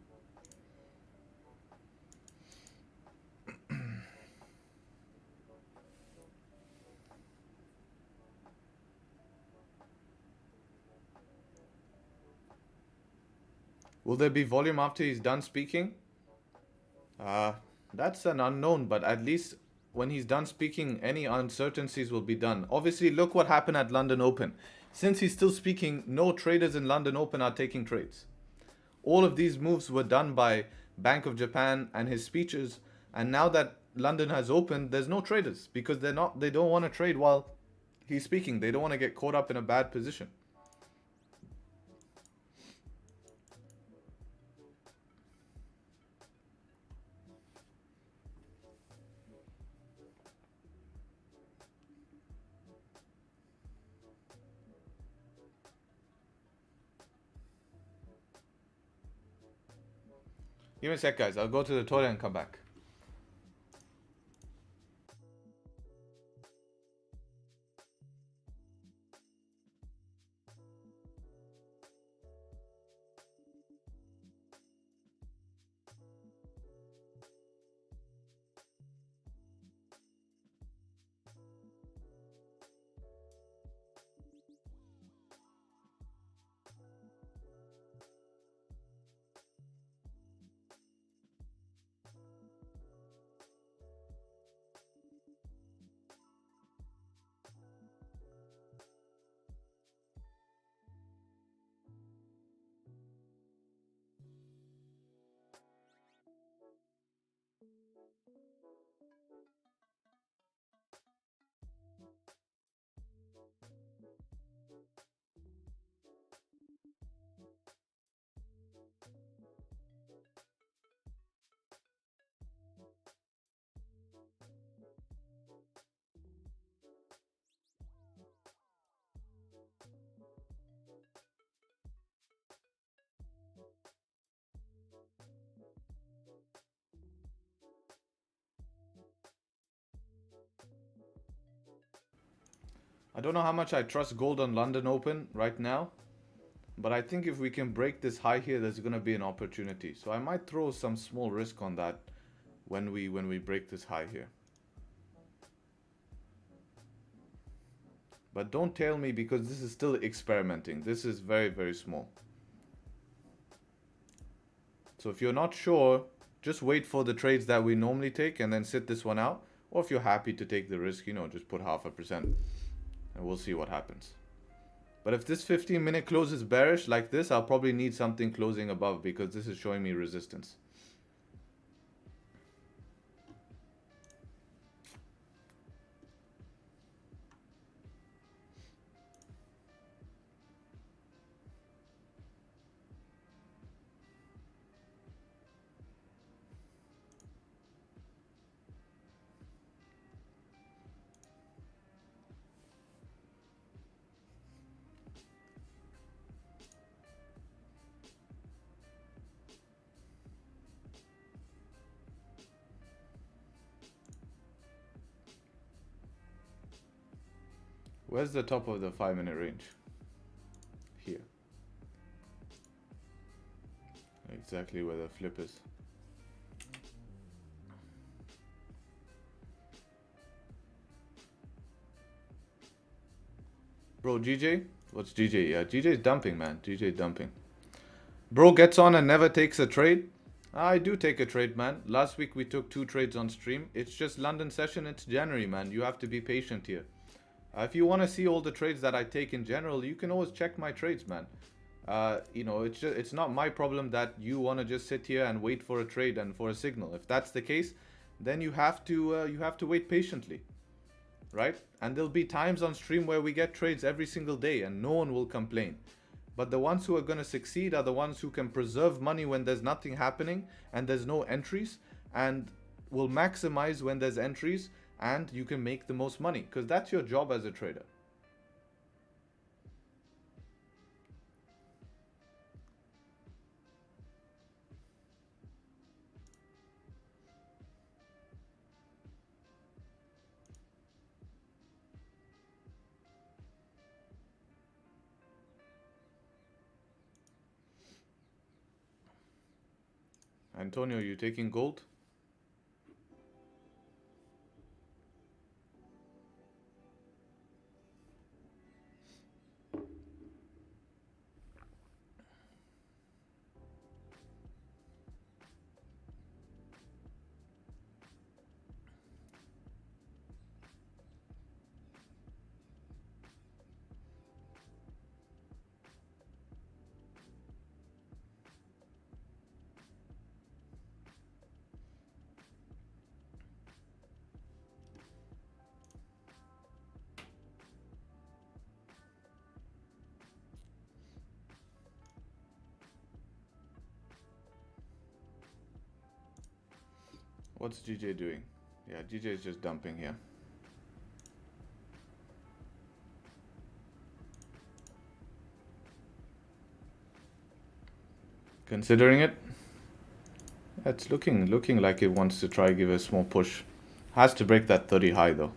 Will there be volume after he's done speaking? That's an unknown, but at least when he's done speaking, any uncertainties will be done. Obviously, look what happened at London Open. Since he's still speaking, no traders in London Open are taking trades. All of these moves were done by Bank of Japan and his speeches. And now that London has opened, there's no traders because they don't want to trade while he's speaking. They don't want to get caught up in a bad position. Give me a sec, guys. I'll go to the toilet and come back. I don't know how much I trust gold on London Open right now, but I think if we can break this high here, there's going to be an opportunity. So I might throw some small risk on that when we break this high here. But don't tail me because this is still experimenting. This is very, very small. So if you're not sure, just wait for the trades that we normally take and then sit this one out. Or if you're happy to take the risk, you know, just put 0.5%. And we'll see what happens. But if this 15-minute close is bearish like this, I'll probably need something closing above because this is showing me resistance. Where's the top of the 5-minute range? Here. Exactly where the flip is. Bro, GJ? What's GJ? Yeah, GJ is dumping, man. GJ is dumping. Bro gets on and never takes a trade. I do take a trade, man. Last week we took 2 trades on stream. It's just London session. It's January, man. You have to be patient here. If you want to see all the trades that I take in general, you can always check my trades, man. You know, it's not my problem that you want to just sit here and wait for a trade and for a signal. If that's the case, then you have to wait patiently, right? And there'll be times on stream where we get trades every single day and no one will complain. But the ones who are going to succeed are the ones who can preserve money when there's nothing happening and there's no entries, and will maximize when there's entries and you can make the most money, because that's your job as a trader. Antonio, you taking gold? What's GJ doing? Yeah, GJ is just dumping here. Considering it, it's looking like it wants to try give a small push. Has to break that 30 high though.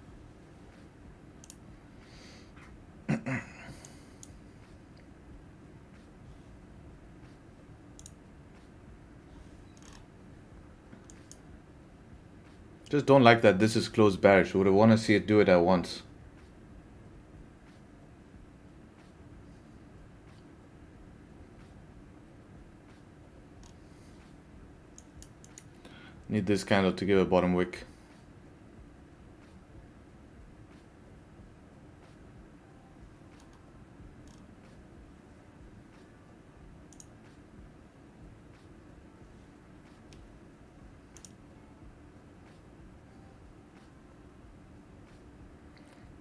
Just don't like that this is closed bearish. Would have want to see it do it at once. Need this candle to give a bottom wick.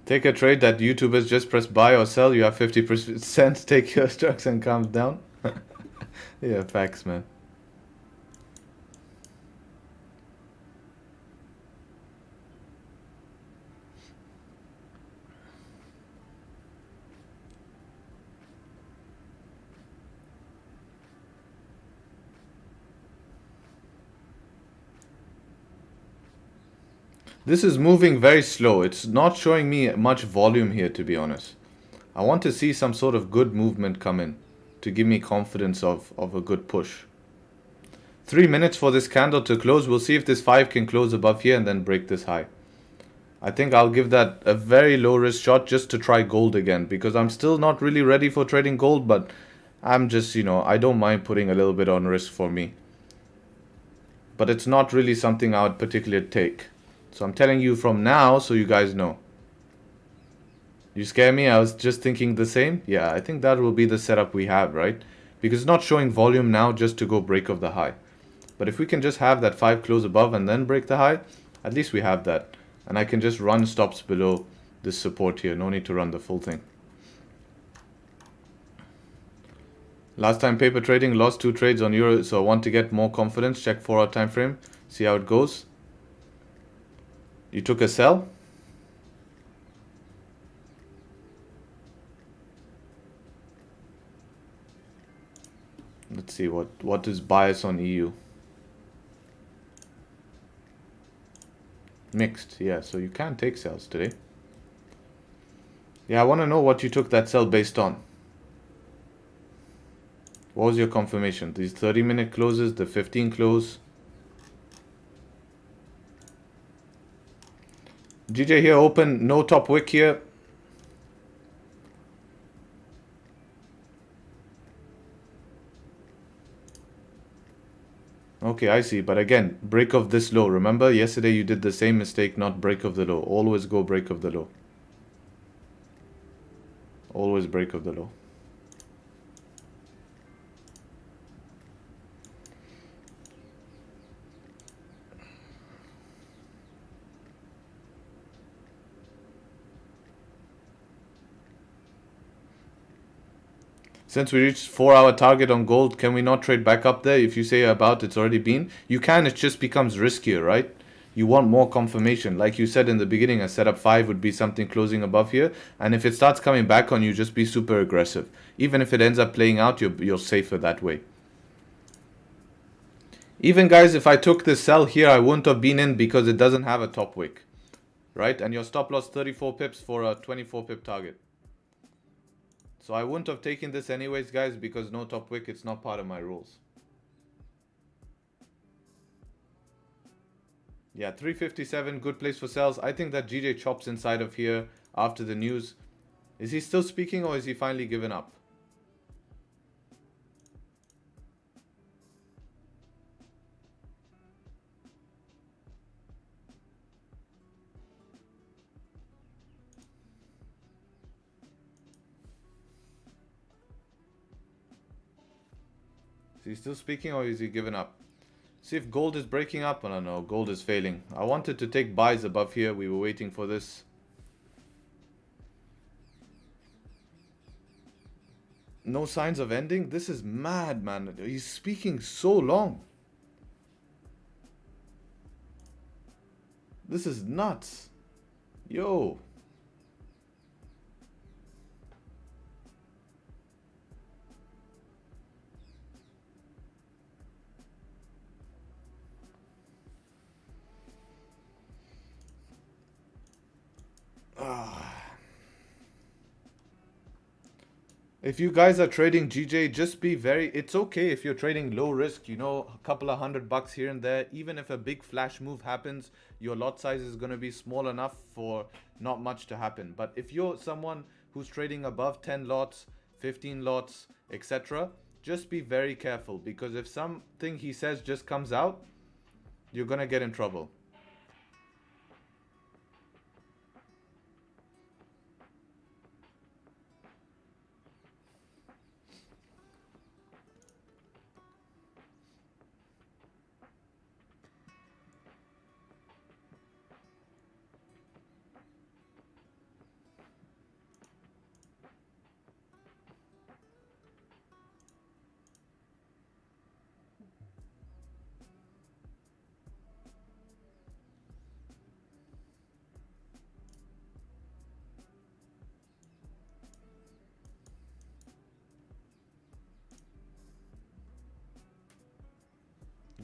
Take a trade that YouTubers just press buy or sell. You have 50%. Take your stocks and calm down. Yeah, facts, man. This is moving very slow. It's not showing me much volume here, to be honest. I want to see some sort of good movement come in to give me confidence of a good push. 3 minutes for this candle to close. We'll see if this 5 can close above here and then break this high. I think I'll give that a very low risk shot just to try gold again, because I'm still not really ready for trading gold, but I'm just, I don't mind putting a little bit on risk for me. But it's not really something I would particularly take. So I'm telling you from now so you guys know. You scare me? I was just thinking the same. Yeah, I think that will be the setup we have, right? Because it's not showing volume now just to go break of the high. But if we can just have that 5 close above and then break the high, at least we have that. And I can just run stops below this support here. No need to run the full thing. Last time paper trading, lost 2 trades on euro, so I want to get more confidence. Check 4-hour time frame, see how it goes. You took a sell? Let's see what is bias on EU. Mixed, yeah, so you can take sells today. Yeah, I want to know what you took that sell based on. What was your confirmation? These 30-minute closes, the 15 close. GJ here open, no top wick here. Okay, I see. But again, break of this low. Remember, yesterday you did the same mistake, not break of the low. Always go break of the low. Always break of the low. Since we reached 4-hour target on gold, can we not trade back up there? If you say about it's already been, you can, it just becomes riskier, right? You want more confirmation. Like you said in the beginning, a setup 5 would be something closing above here. And if it starts coming back on you, just be super aggressive. Even if it ends up playing out, you're safer that way. Even guys, if I took this sell here, I wouldn't have been in because it doesn't have a top wick. Right? And your stop loss 34 pips for a 24 pip target. So I wouldn't have taken this anyways, guys, because no top wick, it's not part of my rules. Yeah, 357, good place for sells. I think that GJ chops inside of here after the news. Is he still speaking or is he finally given up? Is he still speaking or is he given up? See if gold is breaking up. I don't know. Gold is failing. I wanted to take buys above here. We were waiting for this. No signs of ending? This is mad, man. He's speaking so long. This is nuts. Yo. If you guys are trading GJ, just be very, it's okay if you're trading low risk, you know, a couple of $100 here and there. Even if a big flash move happens, your lot size is going to be small enough for not much to happen. But if you're someone who's trading above 10 lots, 15 lots, etc., just be very careful, because if something he says just comes out, you're going to get in trouble.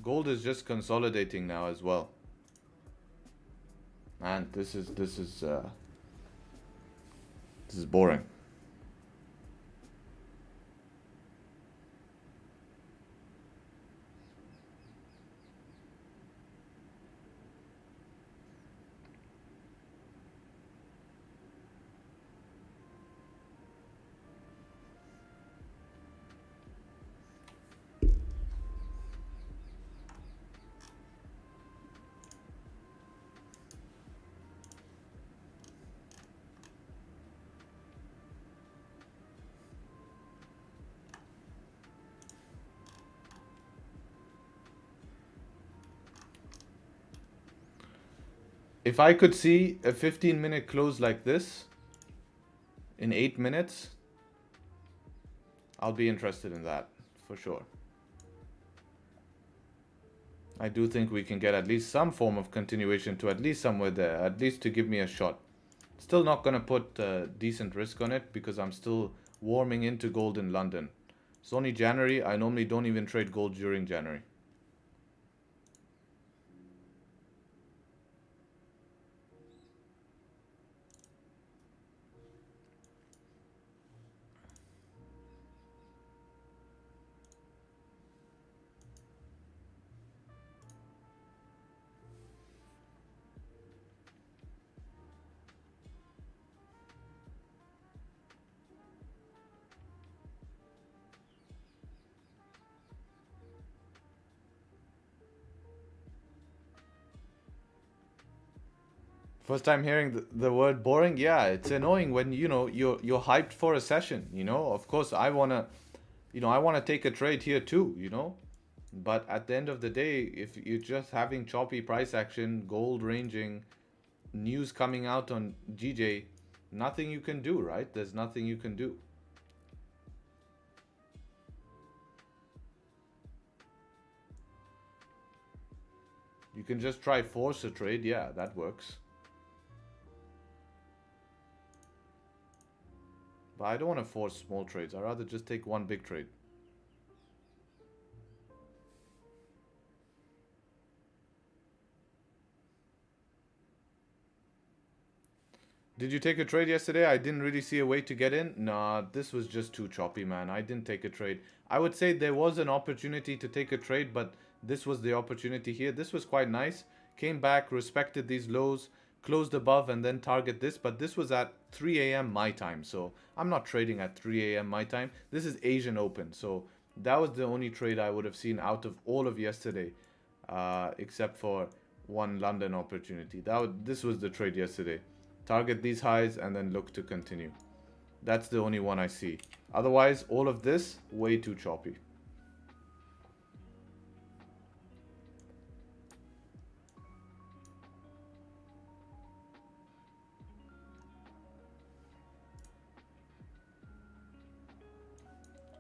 Gold is just consolidating now as well. Man, this is boring. If I could see a 15-minute close like this in 8 minutes, I'll be interested in that for sure. I do think we can get at least some form of continuation to at least somewhere there, at least to give me a shot. Still not going to put decent risk on it because I'm still warming into gold in London. It's only January. I normally don't even trade gold during January. First time hearing the word boring. Yeah, it's annoying when, you know, you're hyped for a session, you know. Of course, I want to take a trade here too, you know. But at the end of the day, if you're just having choppy price action, gold ranging, news coming out on GJ, nothing you can do, right? There's nothing you can do. You can just try force a trade. Yeah, that works. But I don't want to force small trades. I'd rather just take one big trade. Did you take a trade yesterday? I didn't really see a way to get in. Nah, this was just too choppy, man. I didn't take a trade. I would say there was an opportunity to take a trade, but this was the opportunity here. This was quite nice. Came back, respected these lows, closed above, and then target this. But this was at 3 a.m. my time, so I'm not trading at 3 a.m. my time. This is Asian Open, so that was the only trade I would have seen out of all of yesterday, except for one London opportunity. This was the trade yesterday. Target these highs and then look to continue. That's the only one I see. Otherwise, all of this, way too choppy.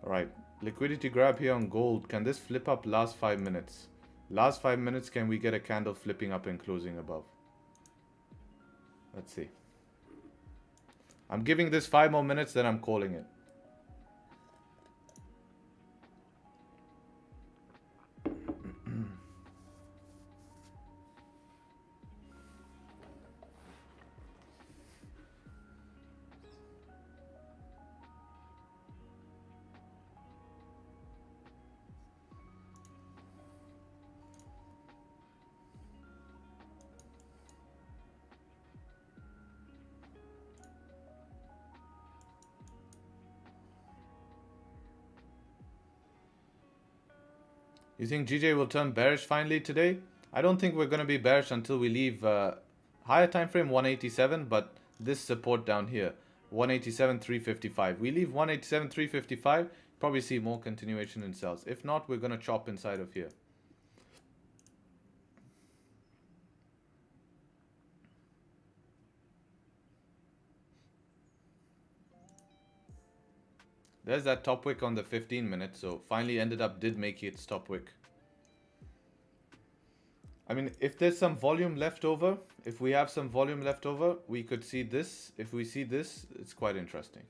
Alright, liquidity grab here on gold. Can this flip up last 5 minutes? Last 5 minutes, can we get a candle flipping up and closing above? Let's see. I'm giving this 5 more minutes, then I'm calling it. You think GJ will turn bearish finally today? I don't think we're going to be bearish until we leave higher time frame 187, but this support down here, 187.355. We leave 187.355, probably see more continuation in sells. If not, we're going to chop inside of here. There's that top wick on the 15 minutes, so finally did make its top wick. I mean, if there's some volume left over, if we have some volume left over, we could see this. If we see this, it's quite interesting.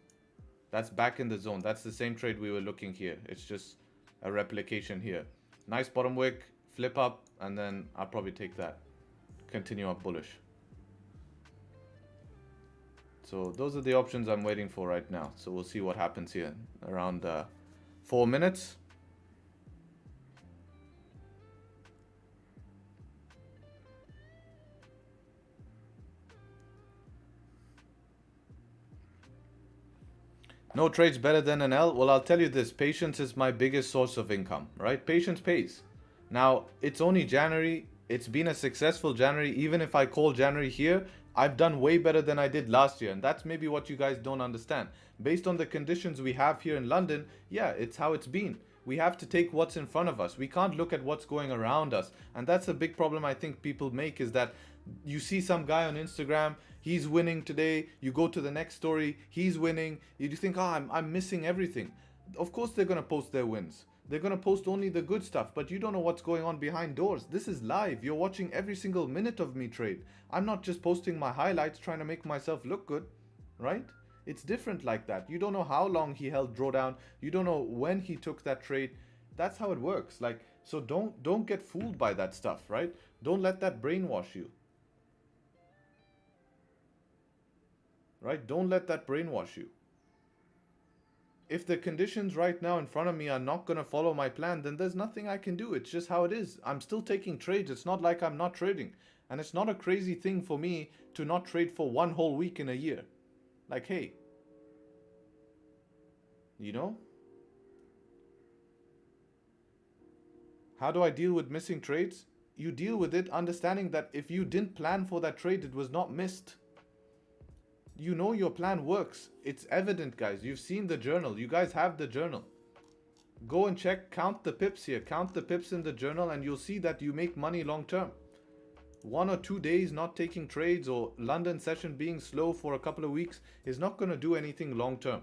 That's back in the zone. That's the same trade we were looking here. It's just a replication here. Nice bottom wick, flip up, and then I'll probably take that. Continue up bullish. So those are the options I'm waiting for right now. So we'll see what happens here around 4 minutes. No trades better than an L? Well, I'll tell you this. Patience is my biggest source of income, right? Patience pays. Now, it's only January. It's been a successful January. Even if I call January here, I've done way better than I did last year. And that's maybe what you guys don't understand. Based on the conditions we have here in London, yeah, it's how it's been. We have to take what's in front of us. We can't look at what's going around us. And that's a big problem I think people make, is that you see some guy on Instagram, he's winning today. You go to the next story, he's winning. You think, oh, I'm missing everything. Of course they're going to post their wins. They're going to post only the good stuff, but you don't know what's going on behind doors. This is live. You're watching every single minute of me trade. I'm not just posting my highlights trying to make myself look good, right? It's different like that. You don't know how long he held drawdown. You don't know when he took that trade. That's how it works. Like, so don't get fooled by that stuff, right? Don't let that brainwash you. Right? Don't let that brainwash you. If the conditions right now in front of me are not going to follow my plan, then there's nothing I can do. It's just how it is. I'm still taking trades. It's not like I'm not trading. And it's not a crazy thing for me to not trade for one whole week in a year. Like, hey, you know? How do I deal with missing trades? You deal with it understanding that if you didn't plan for that trade, it was not missed. You know your plan works. It's evident, guys. You've seen the journal. You guys have the journal. Go and check, count the pips here. Count the pips in the journal and you'll see that you make money long term. 1 or 2 days not taking trades or London session being slow for a couple of weeks is not going to do anything long term.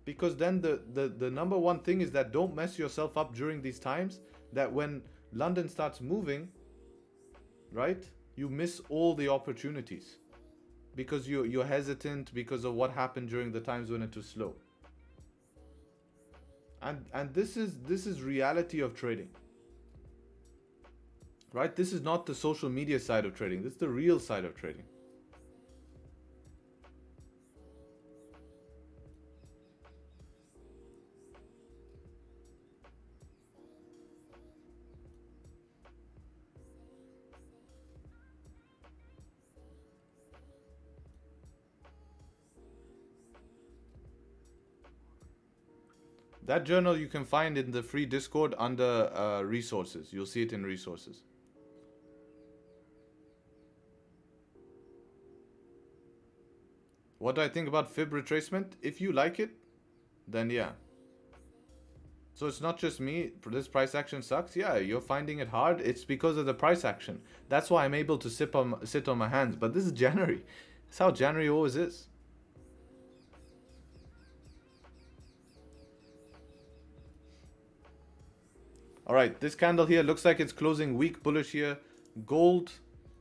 Because then the number one thing is that don't mess yourself up during these times, that when London starts moving, right? You miss all the opportunities because you're hesitant because of what happened during the times when it was slow. And this is reality of trading. Right? This is not the social media side of trading. This is the real side of trading. That journal you can find in the free Discord under resources. You'll see it in resources. What do I think about fib retracement? If you like it, then yeah. So it's not just me, this price action sucks. Yeah, you're finding it hard. It's because of the price action. That's why I'm able to sit on my hands. But this is January. That's how January always is. Alright, this candle here looks like it's closing weak bullish here. Gold,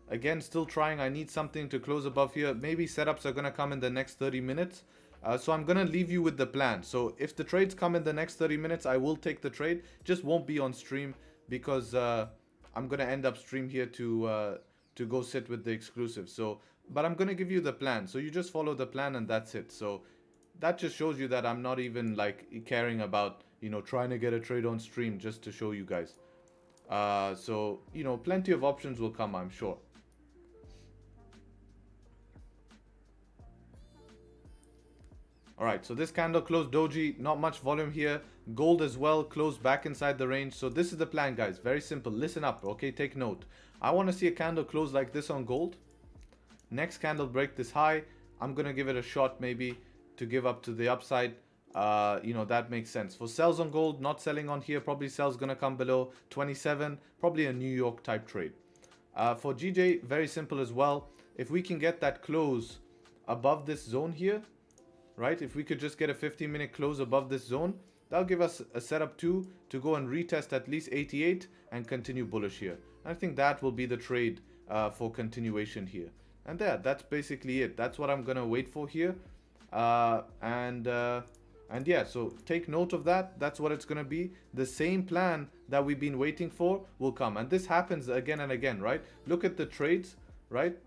again, still trying. I need something to close above here. Maybe setups are going to come in the next 30 minutes. So I'm going to leave you with the plan. So if the trades come in the next 30 minutes, I will take the trade. Just won't be on stream because I'm going to end up stream here to go sit with the exclusive. So, but I'm going to give you the plan. So you just follow the plan and that's it. So that just shows you that I'm not even like caring about, you know, trying to get a trade on stream just to show you guys. So, you know, plenty of options will come, I'm sure. Alright, so this candle closed doji, not much volume here. Gold as well, closed back inside the range. So this is the plan, guys. Very simple. Listen up, okay? Take note. I want to see a candle close like this on gold. Next candle break this high. I'm going to give it a shot maybe to give up to the upside. You know, that makes sense. For sells on gold, not selling on here. Probably sells going to come below 27. Probably a New York type trade. For GJ, very simple as well. If we can get that close above this zone here, right? If we could just get a 15-minute close above this zone, that'll give us a setup 2 to go and retest at least 88 and continue bullish here. I think that will be the trade for continuation here. And that's basically it. That's what I'm going to wait for here. And yeah, so take note of that. That's what it's going to be. The same plan that we've been waiting for will come. And this happens again and again, right? Look at the trades, right?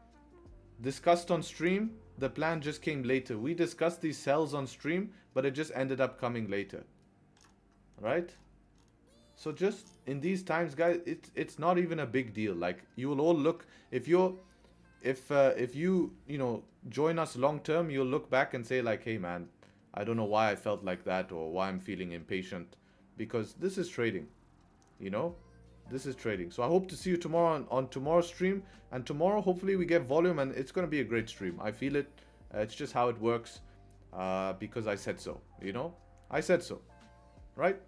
Discussed on stream, the plan just came later. We discussed these sells on stream, but it just ended up coming later, right? So just in these times, guys, it's not even a big deal. Like, you will all look, if you know, join us long term, you'll look back and say like, hey man, I don't know why I felt like that or why I'm feeling impatient, because this is trading, you know. This is trading. So I hope to see you tomorrow on tomorrow's stream. And tomorrow, hopefully, we get volume and it's going to be a great stream. I feel it. It's just how it works because I said so, you know. I said so, right?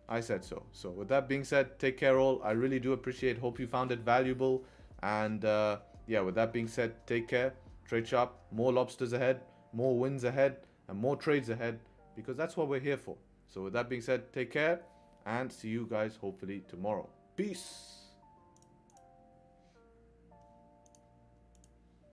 I said so. So with that being said, take care all. I really do appreciate. Hope you found it valuable. And yeah, with that being said, take care. Trade sharp. More lobsters ahead. More wins ahead. And more trades ahead. Because that's what we're here for. So with that being said, take care. And see you guys hopefully tomorrow. Peace.